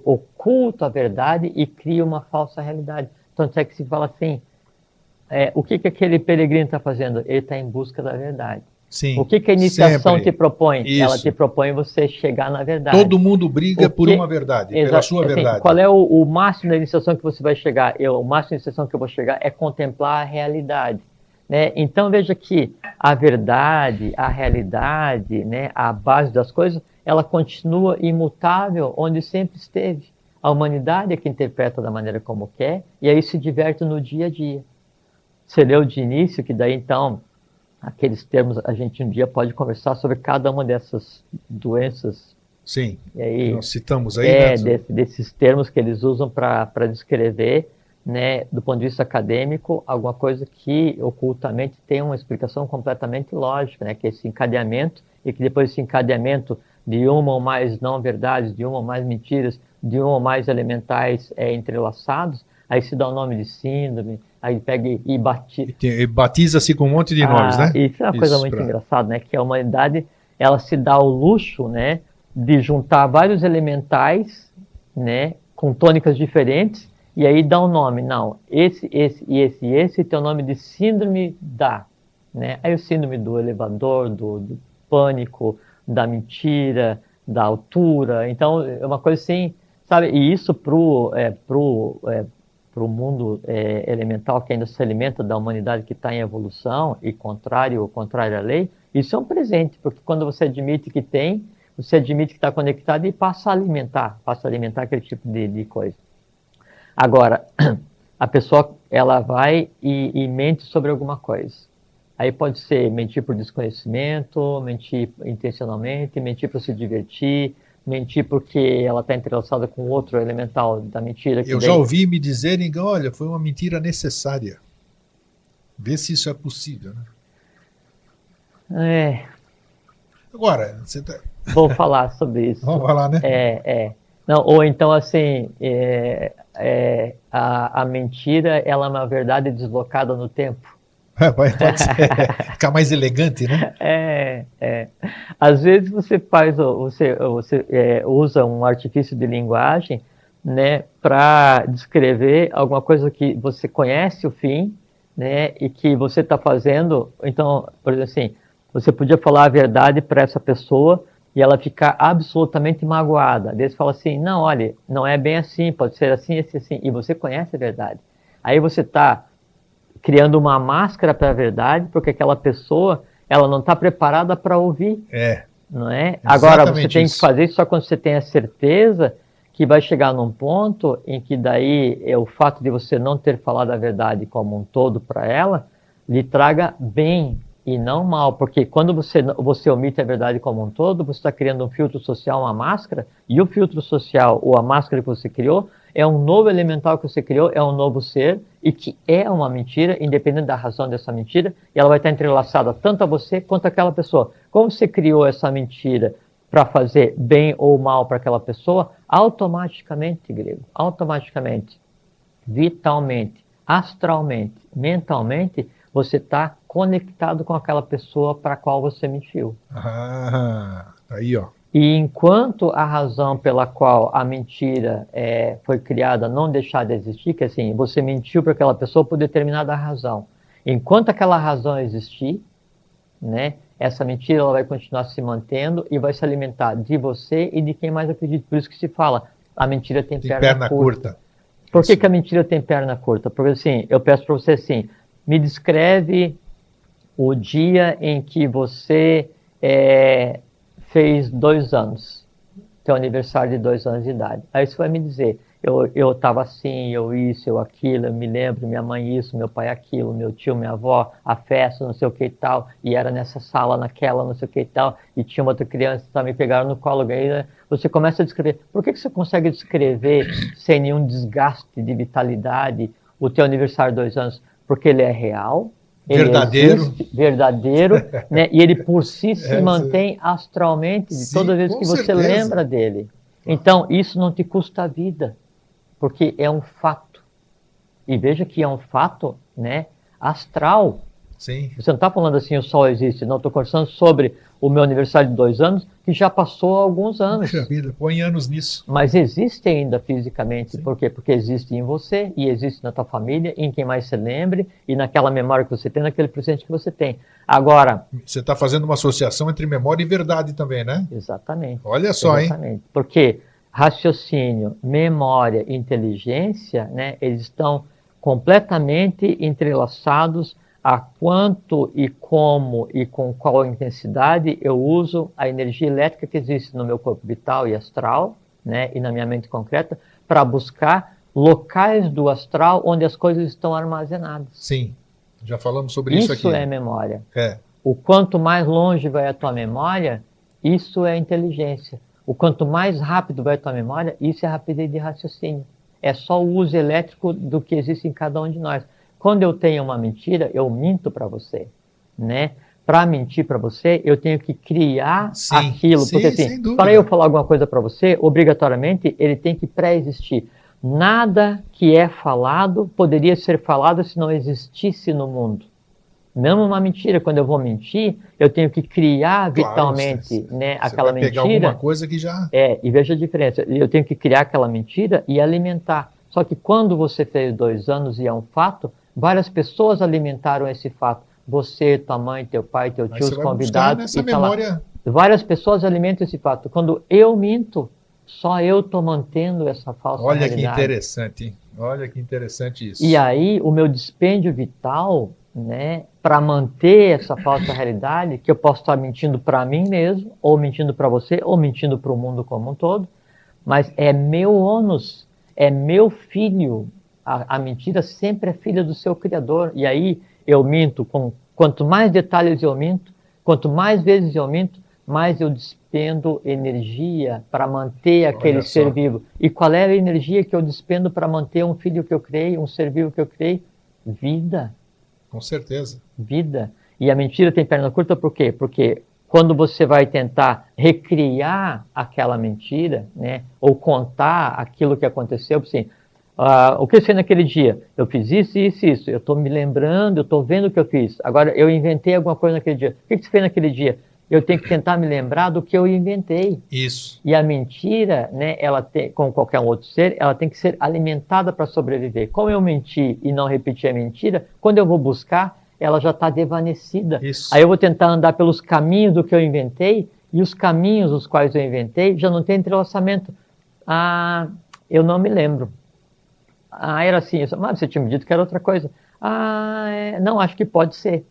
oculto a verdade e crio uma falsa realidade. Tanto é que se fala assim, o que aquele peregrino está fazendo? Ele está em busca da verdade. O Sim. que a iniciação te Sempre. propõe? Ela te Isso. propõe você chegar na verdade. Todo mundo briga O por uma que, verdade, pela sua assim, verdade. qual é o máximo da iniciação que você vai chegar? O máximo da iniciação que eu vou chegar é contemplar a realidade. Né? Então veja que a verdade, a realidade, né, a base das coisas, ela continua imutável onde sempre esteve. A humanidade é que interpreta da maneira como quer e aí se diverte no dia a dia. Você leu de início que daí então aqueles termos a gente um dia pode conversar sobre cada uma dessas doenças. Sim. E Que aí nós citamos aí, né? desses termos que eles usam para descrever, né, do ponto de vista acadêmico, alguma coisa que ocultamente tem uma explicação completamente lógica, né, que é esse encadeamento, e que depois esse encadeamento de uma ou mais não-verdades, de uma ou mais mentiras, de uma ou mais elementais entrelaçados, aí se dá o nome de síndrome, aí pega e Batiza-se com um monte de nomes, né? isso é uma coisa muito engraçada, né, que a humanidade ela se dá o luxo, né, de juntar vários elementais, né, com tônicas diferentes, e aí dá um nome. Não, esse tem o nome de síndrome da. Né? Aí o síndrome do elevador, do pânico, da mentira, da altura. Então, é uma coisa assim, sabe? E isso o mundo elemental que ainda se alimenta da humanidade que está em evolução e contrário à lei, isso é um presente, porque quando você admite que tem, você admite que está conectado e passa a alimentar aquele tipo de coisa. Agora, a pessoa ela vai e mente sobre alguma coisa. Aí pode ser mentir por desconhecimento, mentir intencionalmente, mentir para se divertir, mentir porque ela está entrelaçada com outro elemental da mentira. Eu já ouvi me dizerem, olha, foi uma mentira necessária. Vê se isso é possível, né? Agora, você tá... Vou falar sobre isso. Vamos falar, né? Não, ou então, assim, a mentira, ela é uma verdade deslocada no tempo. Pode ser. Ficar mais elegante, né? Às vezes você usa um artifício de linguagem, né, para descrever alguma coisa que você conhece o fim, né, e que você está fazendo. Então, por exemplo, assim, você podia falar a verdade para essa pessoa e ela ficar absolutamente magoada. Daí você fala assim, não, olha, não é bem assim, pode ser assim, assim, e você conhece a verdade. Aí você está criando uma máscara para a verdade, porque aquela pessoa, ela não está preparada para ouvir. Não é? Agora, você tem que fazer isso só quando você tem a certeza que vai chegar num ponto em que daí o fato de você não ter falado a verdade como um todo para ela, lhe traga bem e não mal, porque quando você omite a verdade como um todo, você está criando um filtro social, uma máscara, e o filtro social, ou a máscara que você criou, é um novo elemental que você criou, é um novo ser, e que é uma mentira, independente da razão dessa mentira, e ela vai estar entrelaçada tanto a você quanto àquela pessoa. Como você criou essa mentira para fazer bem ou mal para aquela pessoa, automaticamente, grego, automaticamente, vitalmente, astralmente, mentalmente, você está conectado com aquela pessoa para a qual você mentiu. Aí, ó. E enquanto a razão pela qual a mentira foi criada não deixar de existir, que assim, você mentiu para aquela pessoa por determinada razão. Enquanto aquela razão existir, né, essa mentira ela vai continuar se mantendo e vai se alimentar de você e de quem mais acredita. Por isso que se fala, a mentira tem perna curta. Por que a mentira tem perna curta? Porque assim, eu peço para você assim, me descreve o dia em que você fez 2 anos, teu aniversário de 2 anos de idade. Aí você vai me dizer, eu estava assim, eu isso, eu aquilo, eu me lembro, minha mãe isso, meu pai aquilo, meu tio, minha avó, a festa, não sei o que e tal, e era nessa sala, naquela, não sei o que e tal, e tinha uma outra criança, tá, me pegaram no colo, aí né? Você começa a descrever. Por que você consegue descrever sem nenhum desgaste de vitalidade o teu aniversário de 2 anos? Porque ele é real, verdadeiro, né? E ele por si se mantém astralmente de todas as vezes que você lembra dele. Então, isso não te custa a vida, porque é um fato. E veja que é um fato, né, astral. Sim. Você não está falando assim, o sol existe. Não, estou conversando sobre o meu aniversário de 2 anos, que já passou há alguns anos. Puxa vida, põe anos nisso. Mas existe ainda fisicamente. Sim. Por quê? Porque existe em você, e existe na tua família, em quem mais se lembre, e naquela memória que você tem, naquele presente que você tem. Agora... Você está fazendo uma associação entre memória e verdade também, né? Exatamente. Olha só, exatamente. Hein? Porque raciocínio, memória e inteligência, né, eles estão completamente entrelaçados a quanto e como e com qual intensidade eu uso a energia elétrica que existe no meu corpo vital e astral, né, e na minha mente concreta, para buscar locais do astral onde as coisas estão armazenadas. Sim, já falamos sobre isso aqui. Isso é memória. O quanto mais longe vai a tua memória, isso é inteligência. O quanto mais rápido vai a tua memória, isso é rapidez de raciocínio. É só o uso elétrico do que existe em cada um de nós. Quando eu tenho uma mentira, eu minto para você, né? Para mentir para você, eu tenho que criar aquilo. Porque assim, para eu falar alguma coisa para você, obrigatoriamente, ele tem que pré-existir. Nada que é falado poderia ser falado se não existisse no mundo. Mesmo uma mentira, quando eu vou mentir, eu tenho que criar vitalmente, né, aquela mentira. Pegar alguma coisa que já... e veja a diferença. Eu tenho que criar aquela mentira e alimentar. Só que quando você fez 2 anos e é um fato, várias pessoas alimentaram esse fato. Você, tua mãe, teu pai, teu tio, os convidados. E memória... Várias pessoas alimentam esse fato. Quando eu minto, só eu estou mantendo essa falsa realidade. Olha que interessante, hein? Olha que interessante isso. E aí, o meu dispêndio vital, né, para manter essa falsa realidade, que eu posso estar mentindo para mim mesmo, ou mentindo para você, ou mentindo para o mundo como um todo, mas é meu ônus, é meu filho. A mentira sempre é filha do seu Criador. E aí eu minto, quanto mais detalhes eu minto, quanto mais vezes eu minto, mais eu despendo energia para manter aquele ser vivo. E qual é a energia que eu despendo para manter um filho que eu criei, um ser vivo que eu criei? Vida. Com certeza. Vida. E a mentira tem perna curta por quê? Porque quando você vai tentar recriar aquela mentira, né, ou contar aquilo que aconteceu, assim, o que eu fiz naquele dia? Eu fiz isso, isso, isso. Eu estou me lembrando, eu estou vendo o que eu fiz. Agora, eu inventei alguma coisa naquele dia. O que você fez naquele dia? Eu tenho que tentar me lembrar do que eu inventei. Isso. E a mentira, né, ela tem, como qualquer outro ser, ela tem que ser alimentada para sobreviver. Como eu menti e não repeti a mentira, quando eu vou buscar, ela já está desvanecida. Isso. Aí eu vou tentar andar pelos caminhos do que eu inventei, e os caminhos os quais eu inventei já não tem entrelaçamento. Ah, eu não me lembro. Ah, era assim, mas você tinha me dito que era outra coisa. Não, acho que pode ser.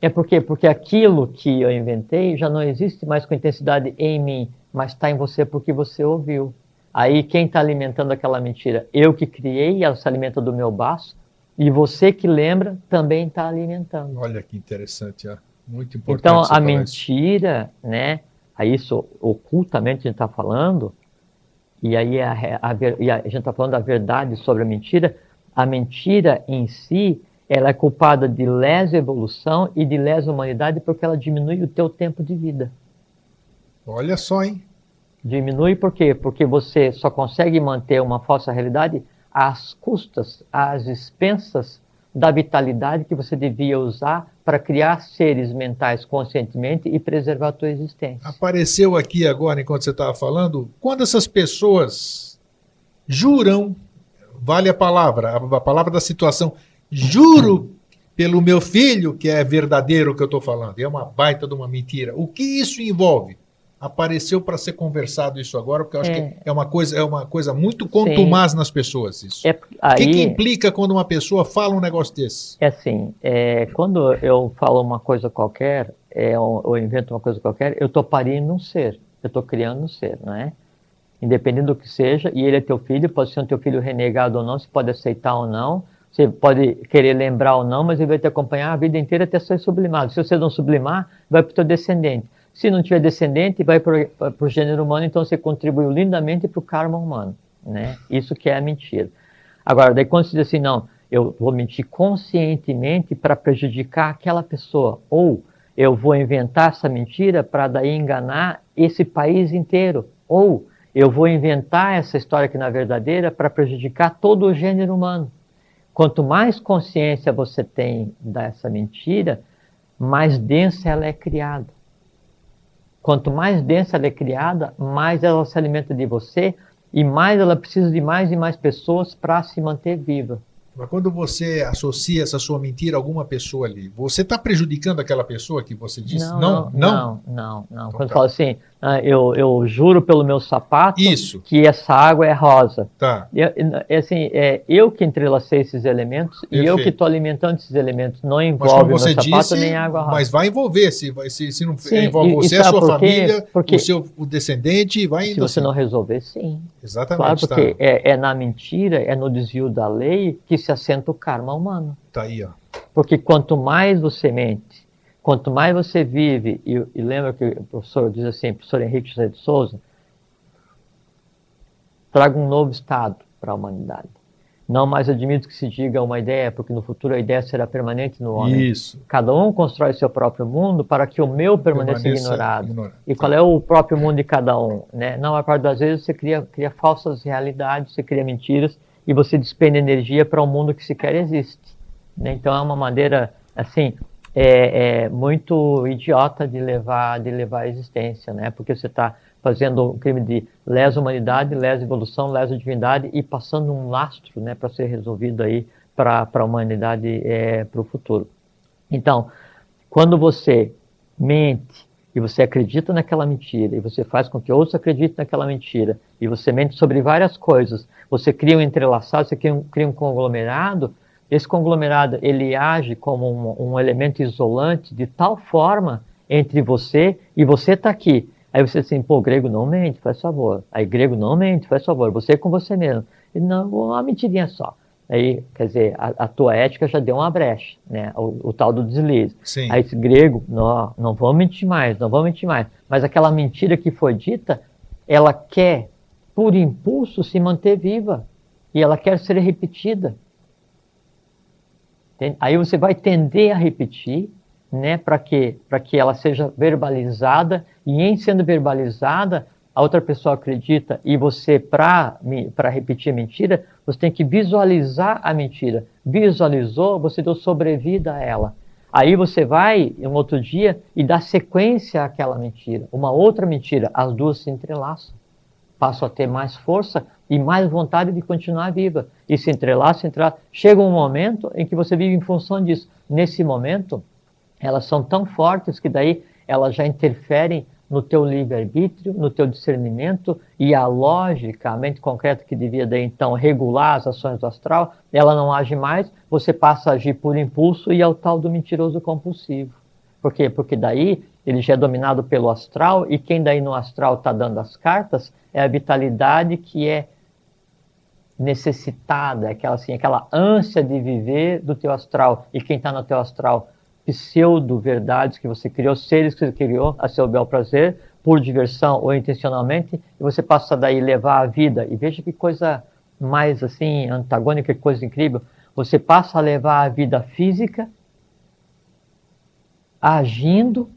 É por quê? Porque aquilo que eu inventei já não existe mais com intensidade em mim, mas está em você porque você ouviu. Aí quem está alimentando aquela mentira? Eu que criei, ela se alimenta do meu baço, e você que lembra também está alimentando. Olha que interessante, muito importante. Então a mentira, né? Aí isso ocultamente a gente está falando, e aí a gente está falando da verdade sobre a mentira. A mentira em si, ela é culpada de lesa evolução e de lesa humanidade porque ela diminui o teu tempo de vida. Olha só, hein? Diminui por quê? Porque você só consegue manter uma falsa realidade às custas, às expensas da vitalidade que você devia usar para criar seres mentais conscientemente e preservar a tua existência. Apareceu aqui agora, enquanto você estava falando, quando essas pessoas juram, vale a palavra da situação, juro pelo meu filho que é verdadeiro o que eu estou falando, é uma baita de uma mentira. O que isso envolve? Apareceu para ser conversado isso agora, porque eu acho que é uma coisa muito contumaz nas pessoas isso. O que implica quando uma pessoa fala um negócio desse? É assim, quando eu falo uma coisa qualquer, ou invento uma coisa qualquer, eu estou parindo um ser, eu estou criando um ser, não é? Independente do que seja, e ele é teu filho, pode ser um teu filho renegado ou não, você pode aceitar ou não, você pode querer lembrar ou não, mas ele vai te acompanhar a vida inteira até ser sublimado. Se você não sublimar, vai para o teu descendente. Se não tiver descendente, vai para o gênero humano, então você contribuiu lindamente para o karma humano, né? Isso que é a mentira. Agora, daí quando você diz assim, não, eu vou mentir conscientemente para prejudicar aquela pessoa, ou eu vou inventar essa mentira para daí enganar esse país inteiro, ou eu vou inventar essa história que não é verdadeira para prejudicar todo o gênero humano. Quanto mais consciência você tem dessa mentira, mais densa ela é criada. Quanto mais densa ela é criada, mais ela se alimenta de você e mais ela precisa de mais e mais pessoas para se manter viva. Mas quando você associa essa sua mentira a alguma pessoa ali, você está prejudicando aquela pessoa que você disse? Não. Quando fala assim, eu juro pelo meu sapato que essa água é rosa. Tá. Eu que entrelacei esses elementos. Perfeito. E eu que estou alimentando esses elementos. Não envolve o meu sapato nem água rosa. Mas vai envolver, se não envolve você, a sua família, o descendente, vai indo. Se você não resolver, sim. Exatamente. Claro, porque é na mentira, é no desvio da lei que se assenta o karma humano. Tá aí, ó. Porque quanto mais você mente, quanto mais você vive, e lembra que o professor diz assim, o professor Henrique José de Souza, traga um novo estado para a humanidade. Não mais admito que se diga uma ideia, porque no futuro a ideia será permanente no homem. Isso. Cada um constrói seu próprio mundo para que o meu permaneça ignorado. E qual é o próprio mundo de cada um? Né? Na maior parte das vezes você cria falsas realidades, você cria mentiras, e você despende energia para um mundo que sequer existe. Né? Então é uma maneira, assim, muito idiota de levar a existência, né? Porque você está fazendo um crime de lesa humanidade, lesa evolução, lesa divindade e passando um lastro, né, para ser resolvido aí para a humanidade, para o futuro. Então, quando você mente e você acredita naquela mentira, e você faz com que outros acreditem naquela mentira, e você mente sobre várias coisas, você cria um entrelaçado, você cria um conglomerado, esse conglomerado ele age como um elemento isolante de tal forma entre você e você está aqui. Aí você assim, pô, grego não mente, faz favor. Aí grego não mente, faz favor. Você é com você mesmo. E não, uma mentirinha só. Aí, quer dizer, a tua ética já deu uma brecha, né? O tal do deslize. Sim. Aí esse grego, não vamos mentir mais, não vamos mentir mais. Mas aquela mentira que foi dita, ela quer, por impulso, se manter viva. E ela quer ser repetida. Aí você vai tender a repetir, né, para que ela seja verbalizada, e em sendo verbalizada, a outra pessoa acredita, e você, para repetir a mentira, você tem que visualizar a mentira. Visualizou, você deu sobrevida a ela. Aí você vai, um outro dia, e dá sequência àquela mentira. Uma outra mentira, as duas se entrelaçam. Passam a ter mais força e mais vontade de continuar viva. E se entrelaçam. Chega um momento em que você vive em função disso. Nesse momento, elas são tão fortes que daí elas já interferem no teu livre-arbítrio, no teu discernimento, e a lógica, a mente concreta que devia daí então regular as ações do astral, ela não age mais, você passa a agir por impulso e é o tal do mentiroso compulsivo. Por quê? Porque daí ele já é dominado pelo astral, e quem daí no astral está dando as cartas é a vitalidade que é necessitada, aquela ânsia de viver do teu astral. E quem está no teu astral, pseudo-verdades que você criou, seres que você criou a seu bel prazer, por diversão ou intencionalmente, e você passa daí a levar a vida. E veja que coisa mais assim antagônica, que coisa incrível. Você passa a levar a vida física agindo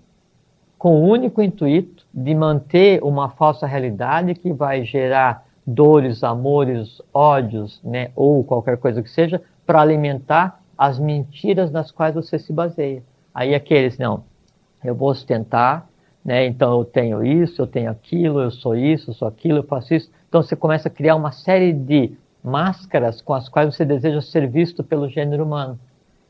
com o único intuito de manter uma falsa realidade que vai gerar dores, amores, ódios, né, ou qualquer coisa que seja, para alimentar as mentiras nas quais você se baseia. Aí aqueles, não, eu vou ostentar, né, então eu tenho isso, eu tenho aquilo, eu sou isso, eu sou aquilo, eu faço isso. Então você começa a criar uma série de máscaras com as quais você deseja ser visto pelo gênero humano.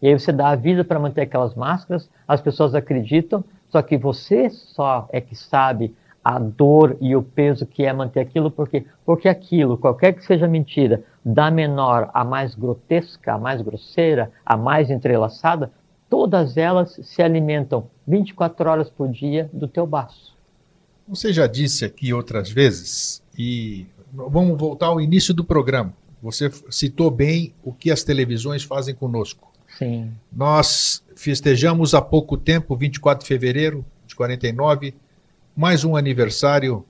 E aí você dá a vida para manter aquelas máscaras, as pessoas acreditam, só que você só é que sabe a dor e o peso que é manter aquilo, porque aquilo, qualquer que seja mentira, da menor à mais grotesca, à mais grosseira, à mais entrelaçada, todas elas se alimentam 24 horas por dia do teu baço. Você já disse aqui outras vezes, e vamos voltar ao início do programa. Você citou bem o que as televisões fazem conosco. Sim. Nós festejamos há pouco tempo, 24 de fevereiro de 49, mais um aniversário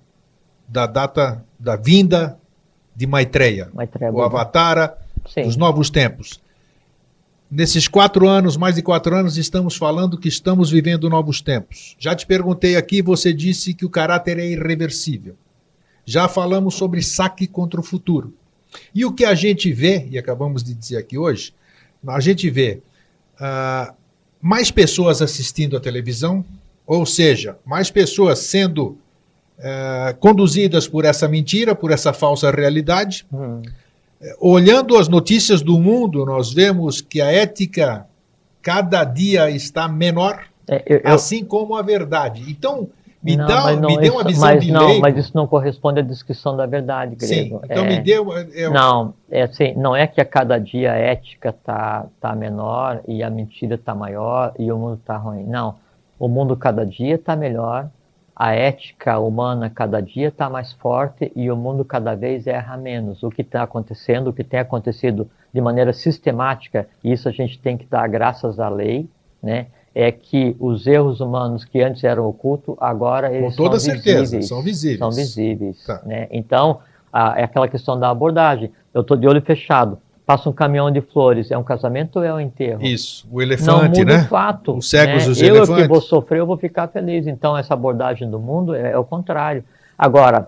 da data da vinda de Maitreya, o Avatara dos novos tempos. Nesses 4 anos, mais de 4 anos, estamos falando que estamos vivendo novos tempos. Já te perguntei aqui, você disse que o caráter é irreversível. Já falamos sobre saque contra o futuro. E o que a gente vê, e acabamos de dizer aqui hoje, a gente vê mais pessoas assistindo à televisão, ou seja, mais pessoas sendo conduzidas por essa mentira, por essa falsa realidade. Olhando as notícias do mundo, nós vemos que a ética cada dia está menor, assim como a verdade. Então, me dê uma visão de leigo. Mas isso não corresponde à descrição da verdade, grego. Sim, então me dê... Não, assim, não é que a cada dia a ética tá menor e a mentira está maior e o mundo está ruim. Não, o mundo cada dia está melhor, a ética humana cada dia está mais forte e o mundo cada vez erra menos. O que está acontecendo, o que tem acontecido de maneira sistemática, e isso a gente tem que dar graças à lei, né? É que os erros humanos que antes eram ocultos, agora eles com toda certeza, são visíveis. São visíveis. Tá. Né? Então, é aquela questão da abordagem. Eu estou de olho fechado, passa um caminhão de flores, é um casamento ou é um enterro? Isso, o elefante, não muda, né? O fato. Os cegos, né? os elefantes. Eu que vou sofrer, eu vou ficar feliz. Então, essa abordagem do mundo é o contrário. Agora,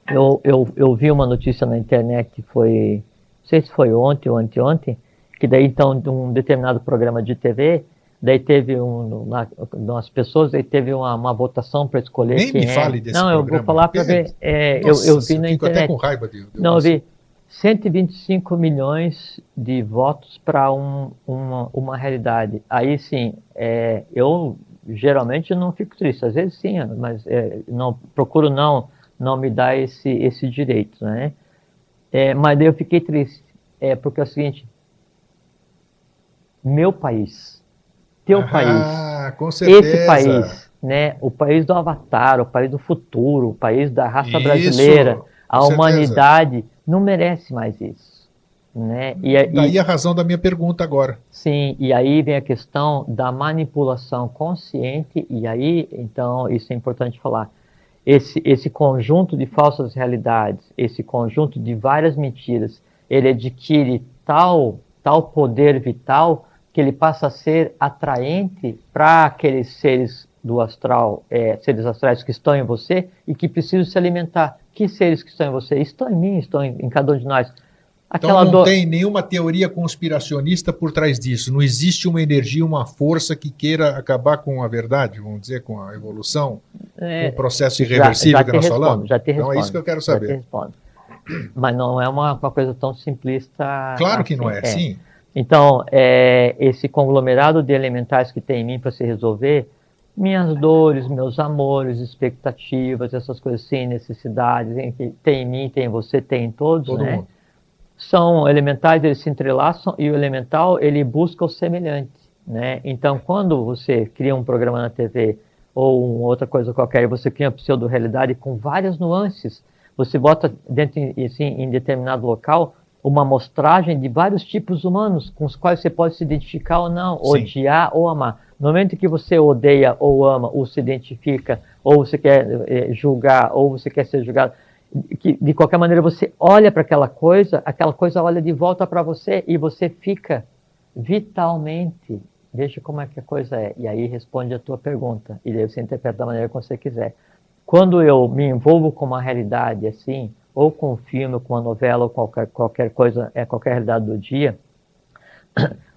eu vi uma notícia na internet que foi, não sei se foi ontem ou anteontem, que daí, então, de um determinado programa de TV, daí teve umas pessoas, aí teve uma votação para escolher Nem quem me fale desse programa. programa. Eu vou falar para ver. Nossa, eu vi na fico internet. até com raiva de Não, eu vi 125 milhões de votos para uma realidade. Aí sim, eu geralmente eu não fico triste, às vezes sim, mas não, procuro não me dar esse direito, né? Mas daí eu fiquei triste, porque é o seguinte, meu país, teu país, Com esse certeza. país, né, o país do Avatar, o país do futuro, o país da raça brasileira, Isso, com a certeza. humanidade não merece mais isso, né? Daí a razão da minha pergunta agora. Sim, e aí vem a questão da manipulação consciente, e aí, então, isso é importante falar. Esse conjunto de falsas realidades, esse conjunto de várias mentiras, ele adquire tal poder vital que ele passa a ser atraente para aqueles seres do astral, seres astrais que estão em você e que precisam se alimentar. Que seres que estão em você? Estão em mim, estão em cada um de nós. Então Aquela não dor. tem nenhuma teoria conspiracionista por trás disso. Não existe uma energia, uma força que queira acabar com a verdade, vamos dizer, com a evolução, com o processo irreversível que nós falamos? Já te Então é isso que respondo, eu quero já te saber. respondo. Mas não é uma coisa tão simplista Claro que não assim. é, sim. Então, esse conglomerado de elementais que tem em mim para se resolver, minhas dores, meus amores, expectativas, essas coisas assim, necessidades, que tem em mim, tem em você, tem em todos, Todo né? mundo. São elementais, eles se entrelaçam e o elemental, ele busca o semelhante, né? Então, quando você cria um programa na TV ou outra coisa qualquer, e você cria uma pseudo-realidade com várias nuances, você bota dentro, assim, em determinado local, uma amostragem de vários tipos humanos com os quais você pode se identificar ou não, Sim. odiar ou amar. No momento que você odeia ou ama, ou se identifica, ou você quer julgar, ou você quer ser julgado, que de qualquer maneira você olha para aquela coisa olha de volta para você e você fica vitalmente. Veja como é que a coisa é. E aí responde a tua pergunta. E daí você interpreta da maneira que você quiser. Quando eu me envolvo com uma realidade assim, ou com um filme, ou com uma novela, ou qualquer coisa, qualquer realidade do dia,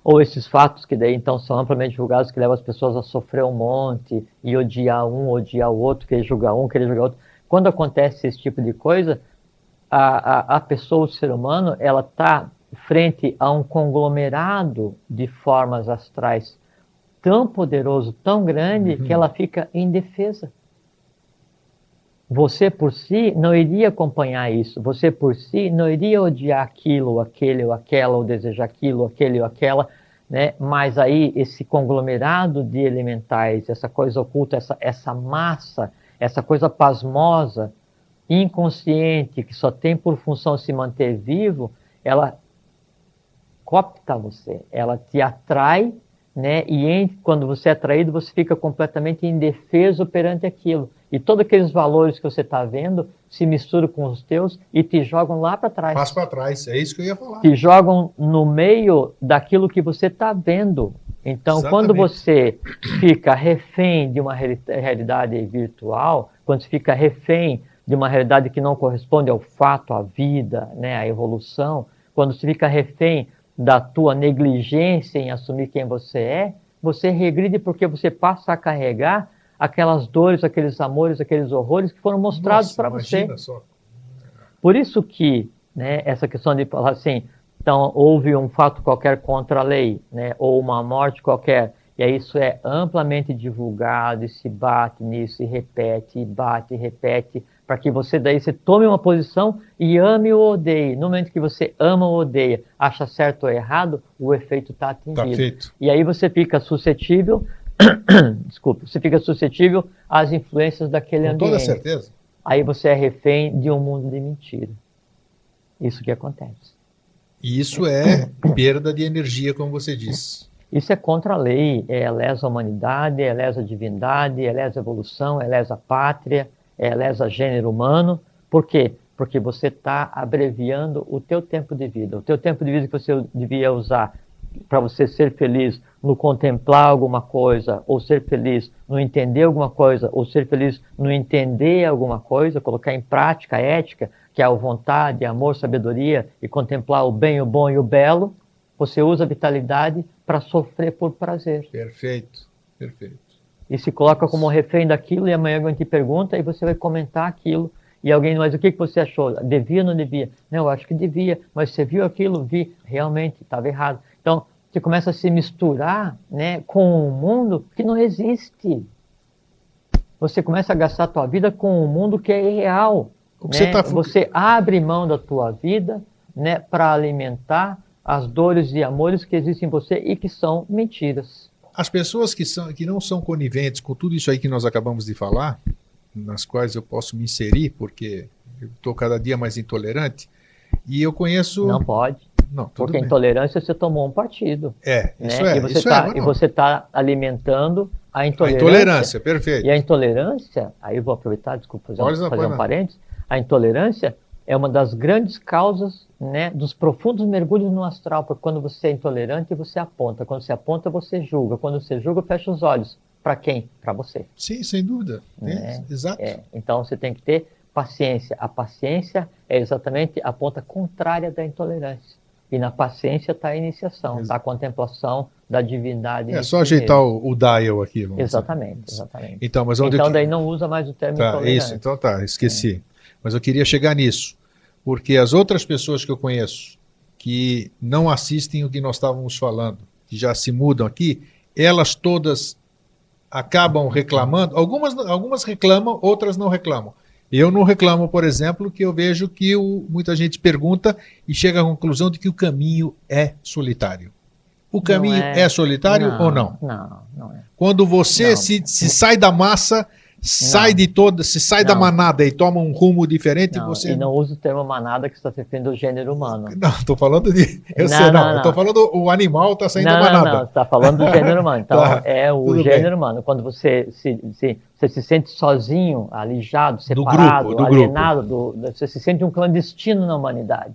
ou esses fatos que daí então são amplamente julgados, que levam as pessoas a sofrer um monte, e odiar um, odiar o outro, querer julgar um, querer julgar outro. Quando acontece esse tipo de coisa, a pessoa, o ser humano, ela está frente a um conglomerado de formas astrais tão poderoso, tão grande, que ela fica indefesa. Você por si não iria acompanhar isso, você por si não iria odiar aquilo, ou aquele, ou aquela, ou desejar aquilo, ou aquele, ou aquela, né? Mas aí esse conglomerado de elementais, essa coisa oculta, essa massa, essa coisa pasmosa, inconsciente, que só tem por função se manter vivo, ela coopta você, ela te atrai, né? E quando você é atraído, você fica completamente indefeso perante aquilo. E todos aqueles valores que você está vendo se misturam com os teus e te jogam lá para trás. Faz para trás, é isso que eu ia falar. Te jogam no meio daquilo que você está vendo. Então, quando você fica refém de uma realidade virtual, quando você fica refém de uma realidade que não corresponde ao fato, à vida, né, à evolução, quando você fica refém da tua negligência em assumir quem você regride porque você passa a carregar aquelas dores, aqueles amores, aqueles horrores que foram mostrados para você. Só. Por isso que, né, essa questão de falar assim, então houve um fato qualquer contra a lei, né, ou uma morte qualquer, e aí isso é amplamente divulgado e se bate nisso, e repete, e bate, e repete, para que você daí você tome uma posição e ame ou odeie. No momento que você ama ou odeia, acha certo ou errado, o efeito está atingido. Tá feito. E aí você fica suscetível, desculpa, você fica suscetível às influências daquele ambiente. Com toda certeza. Aí você é refém de um mundo de mentira. Isso que acontece. E isso é perda de energia, como você disse. Isso é contra a lei, é lesa a humanidade, é lesa a divindade, é lesa a evolução, é lesa a pátria, é lesa gênero humano. Por quê? Porque você está abreviando o teu tempo de vida. O teu tempo de vida que você devia usar para você ser feliz no contemplar alguma coisa, ou ser feliz no entender alguma coisa, ou ser feliz no entender alguma coisa, colocar em prática a ética, que é a vontade, amor, sabedoria, e contemplar o bem, o bom e o belo, você usa a vitalidade para sofrer por prazer. Perfeito, perfeito. E se coloca como refém daquilo, e amanhã alguém te pergunta, e você vai comentar aquilo, e alguém, mas o que você achou? Devia ou não devia? Não, eu acho que devia, mas você viu aquilo? Vi, realmente, estava errado. Então, Você começa a se misturar, né, com um mundo que não existe. Você começa a gastar a tua vida com um mundo que é irreal. Né? Você abre mão da tua vida, né, para alimentar as dores e amores que existem em você e que são mentiras. As pessoas que não são coniventes com tudo isso aí que nós acabamos de falar, nas quais eu posso me inserir, porque eu estou cada dia mais intolerante, e eu conheço... Não pode. Não, porque bem. A intolerância você tomou um partido. Isso né? é. E você está alimentando a intolerância. A intolerância, perfeito. E a intolerância, aí eu vou aproveitar, desculpa, fazer um parênteses, a intolerância é uma das grandes causas, né, dos profundos mergulhos no astral, porque quando você é intolerante, você aponta. Quando você aponta, você julga. Quando você julga, fecha os olhos. Para quem? Para você. Sim, sem dúvida. Né? Exato. Então você tem que ter paciência. A paciência é exatamente a ponta contrária da intolerância. E na paciência está a iniciação, está a contemplação da divindade. É só ajeitar o dial aqui. Exatamente. Então, daí não usa mais o termo intolerância. Isso, então esqueci. Mas eu queria chegar nisso, porque as outras pessoas que eu conheço que não assistem o que nós estávamos falando, que já se mudam aqui, elas todas acabam reclamando, algumas reclamam, outras não reclamam. Eu não reclamo, por exemplo, que eu vejo que muita gente pergunta e chega à conclusão de que o caminho é solitário. O caminho é solitário ou não? Não é. Quando você se sai da massa, sai da manada e toma um rumo diferente, você... E não usa o termo manada, que está se referindo ao gênero humano. Não, estou falando de... Eu estou falando o animal está saindo da manada. Não, está falando do gênero humano. Então, é o gênero humano. Quando você se sente sozinho, alijado, separado, alienado, você se sente um clandestino na humanidade.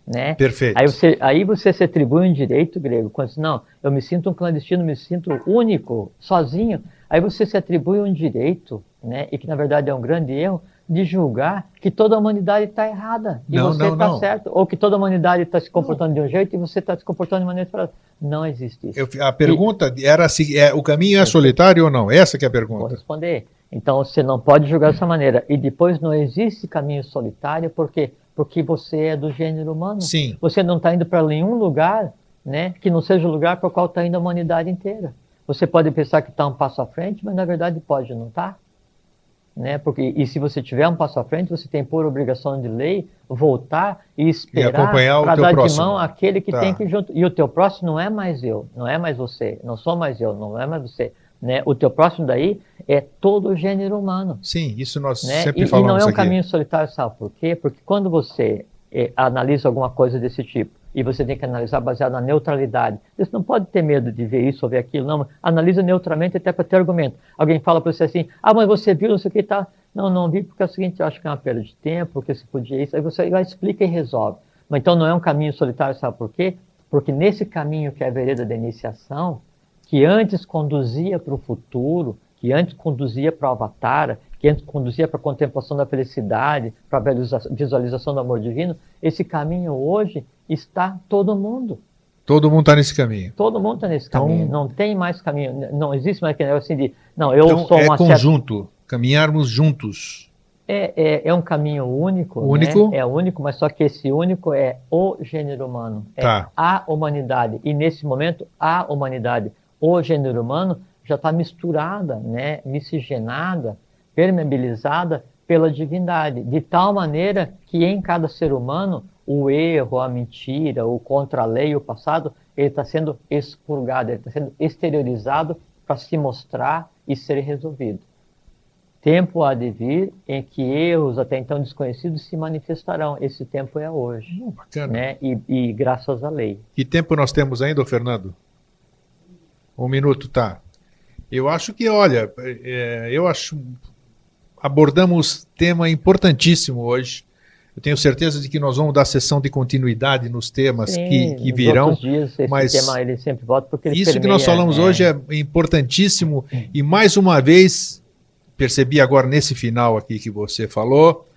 Né? Perfeito. Aí você se atribui um direito, Grego, quando diz, não, eu me sinto um clandestino, me sinto único, sozinho. Aí você se atribui um direito, né, e que na verdade é um grande erro, de julgar que toda a humanidade está errada e você está certo, ou que toda a humanidade está se comportando de um jeito e você está se comportando de maneira diferente. Não existe isso. A pergunta era se o caminho é solitário ou não? Essa que é a pergunta. Vou responder. Então você não pode julgar dessa maneira. E depois não existe caminho solitário, por quê? Porque você é do gênero humano. Sim. Você não está indo para nenhum lugar, né, que não seja o lugar para o qual está indo a humanidade inteira. Você pode pensar que está um passo à frente, mas na verdade pode não estar. Né? E se você tiver um passo à frente, você tem por obrigação de lei voltar e esperar para dar de mão aquele que tem que ir junto. E o teu próximo não é mais eu, não é mais você, não sou mais eu, não é mais você. Né? O teu próximo daí é todo o gênero humano. Sim, isso nós sempre falamos aqui. E não é um caminho solitário, sabe por quê? Porque quando você analisa alguma coisa desse tipo, e você tem que analisar baseado na neutralidade. Você não pode ter medo de ver isso ou ver aquilo, não. Analisa neutralmente até para ter argumento. Alguém fala para você assim, mas você viu, não sei o que, tá. Não vi porque é o seguinte, eu acho que é uma perda de tempo, porque se podia isso. Aí você vai, explica e resolve. Mas então não é um caminho solitário, sabe por quê? Porque nesse caminho que é a vereda da iniciação, que antes conduzia para o futuro, que antes conduzia para o avatar, que antes conduzia para a contemplação da felicidade, para a visualização do amor divino, esse caminho hoje está todo mundo. Todo mundo está nesse caminho. Todo mundo está nesse caminho. Não tem mais caminho. Não existe mais aquele negócio assim de... Não, eu sou uma conjunto. Caminharmos juntos. É um caminho único. Único. Né? É único, mas só que esse único é o gênero humano. É a humanidade. E nesse momento, a humanidade, o gênero humano, já está misturada, né? Miscigenada, permeabilizada pela divindade. De tal maneira que em cada ser humano, o erro, a mentira, o contra-lei, o passado, ele está sendo expurgado, ele está sendo exteriorizado para se mostrar e ser resolvido. Tempo há de vir em que erros até então desconhecidos se manifestarão. Esse tempo é hoje. Bacana. Né? E graças à lei. Que tempo nós temos ainda, Fernando? 1 minuto, tá. Eu acho que, olha, abordamos tema importantíssimo hoje. Eu tenho certeza de que nós vamos dar sessão de continuidade nos temas que virão. Dias, mas tema ele sempre volta porque ele isso que nós falamos hoje é importantíssimo. E mais uma vez, percebi agora nesse final aqui que você falou,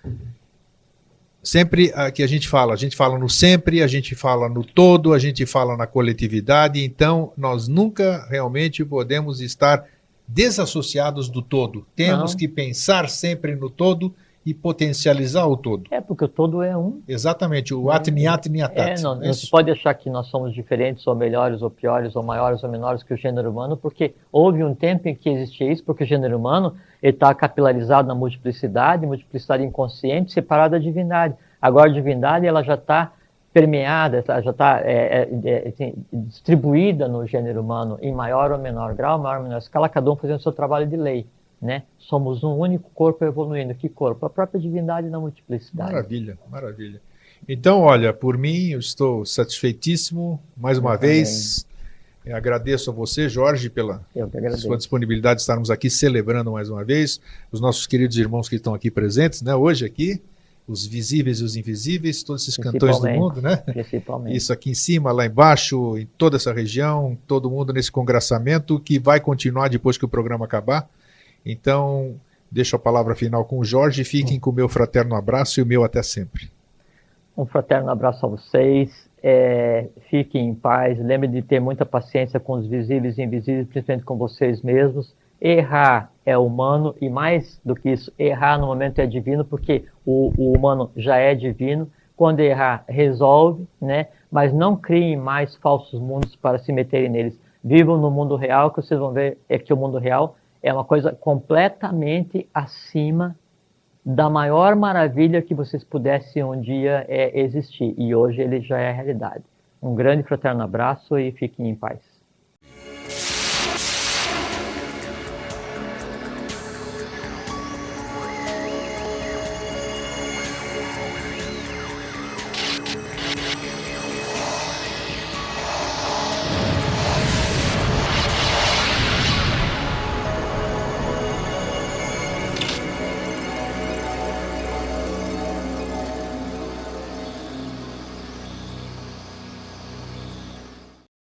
sempre que a gente fala no sempre, a gente fala no todo, a gente fala na coletividade, então nós nunca realmente podemos estar desassociados do todo. Temos que pensar sempre no todo e potencializar o todo. Porque o todo é um. Exatamente, o Atniat Niatat. Não se pode achar que nós somos diferentes, ou melhores, ou piores, ou maiores, ou menores que o gênero humano, porque houve um tempo em que existia isso, porque o gênero humano está capilarizado na multiplicidade inconsciente, separada da divindade. Agora a divindade ela já está permeada, já está assim, distribuída no gênero humano em maior ou menor grau, maior ou menor escala, cada um fazendo o seu trabalho de lei. Né? Somos um único corpo evoluindo. Que corpo? A própria divindade na multiplicidade. Maravilha, maravilha. Então, olha, por mim, eu estou satisfeitíssimo. Mais uma vez, agradeço a você, Jorge, pela sua disponibilidade de estarmos aqui celebrando mais uma vez. Os nossos queridos irmãos que estão aqui presentes, né? Hoje aqui, os visíveis e os invisíveis, todos esses cantões do mundo, né? Principalmente. Isso aqui em cima, lá embaixo, em toda essa região, todo mundo nesse congraçamento que vai continuar depois que o programa acabar. Então, deixo a palavra final com o Jorge. Fiquem com o meu fraterno abraço e o meu até sempre. Um fraterno abraço a vocês. Fiquem em paz. Lembrem de ter muita paciência com os visíveis e invisíveis, principalmente com vocês mesmos. Errar é humano e, mais do que isso, errar no momento é divino, porque o humano já é divino. Quando errar, resolve, né? Mas não criem mais falsos mundos para se meterem neles. Vivam no mundo real, que vocês vão ver que o mundo real é uma coisa completamente acima da maior maravilha que vocês pudessem um dia existir. E hoje ele já é realidade. Um grande fraterno abraço e fiquem em paz.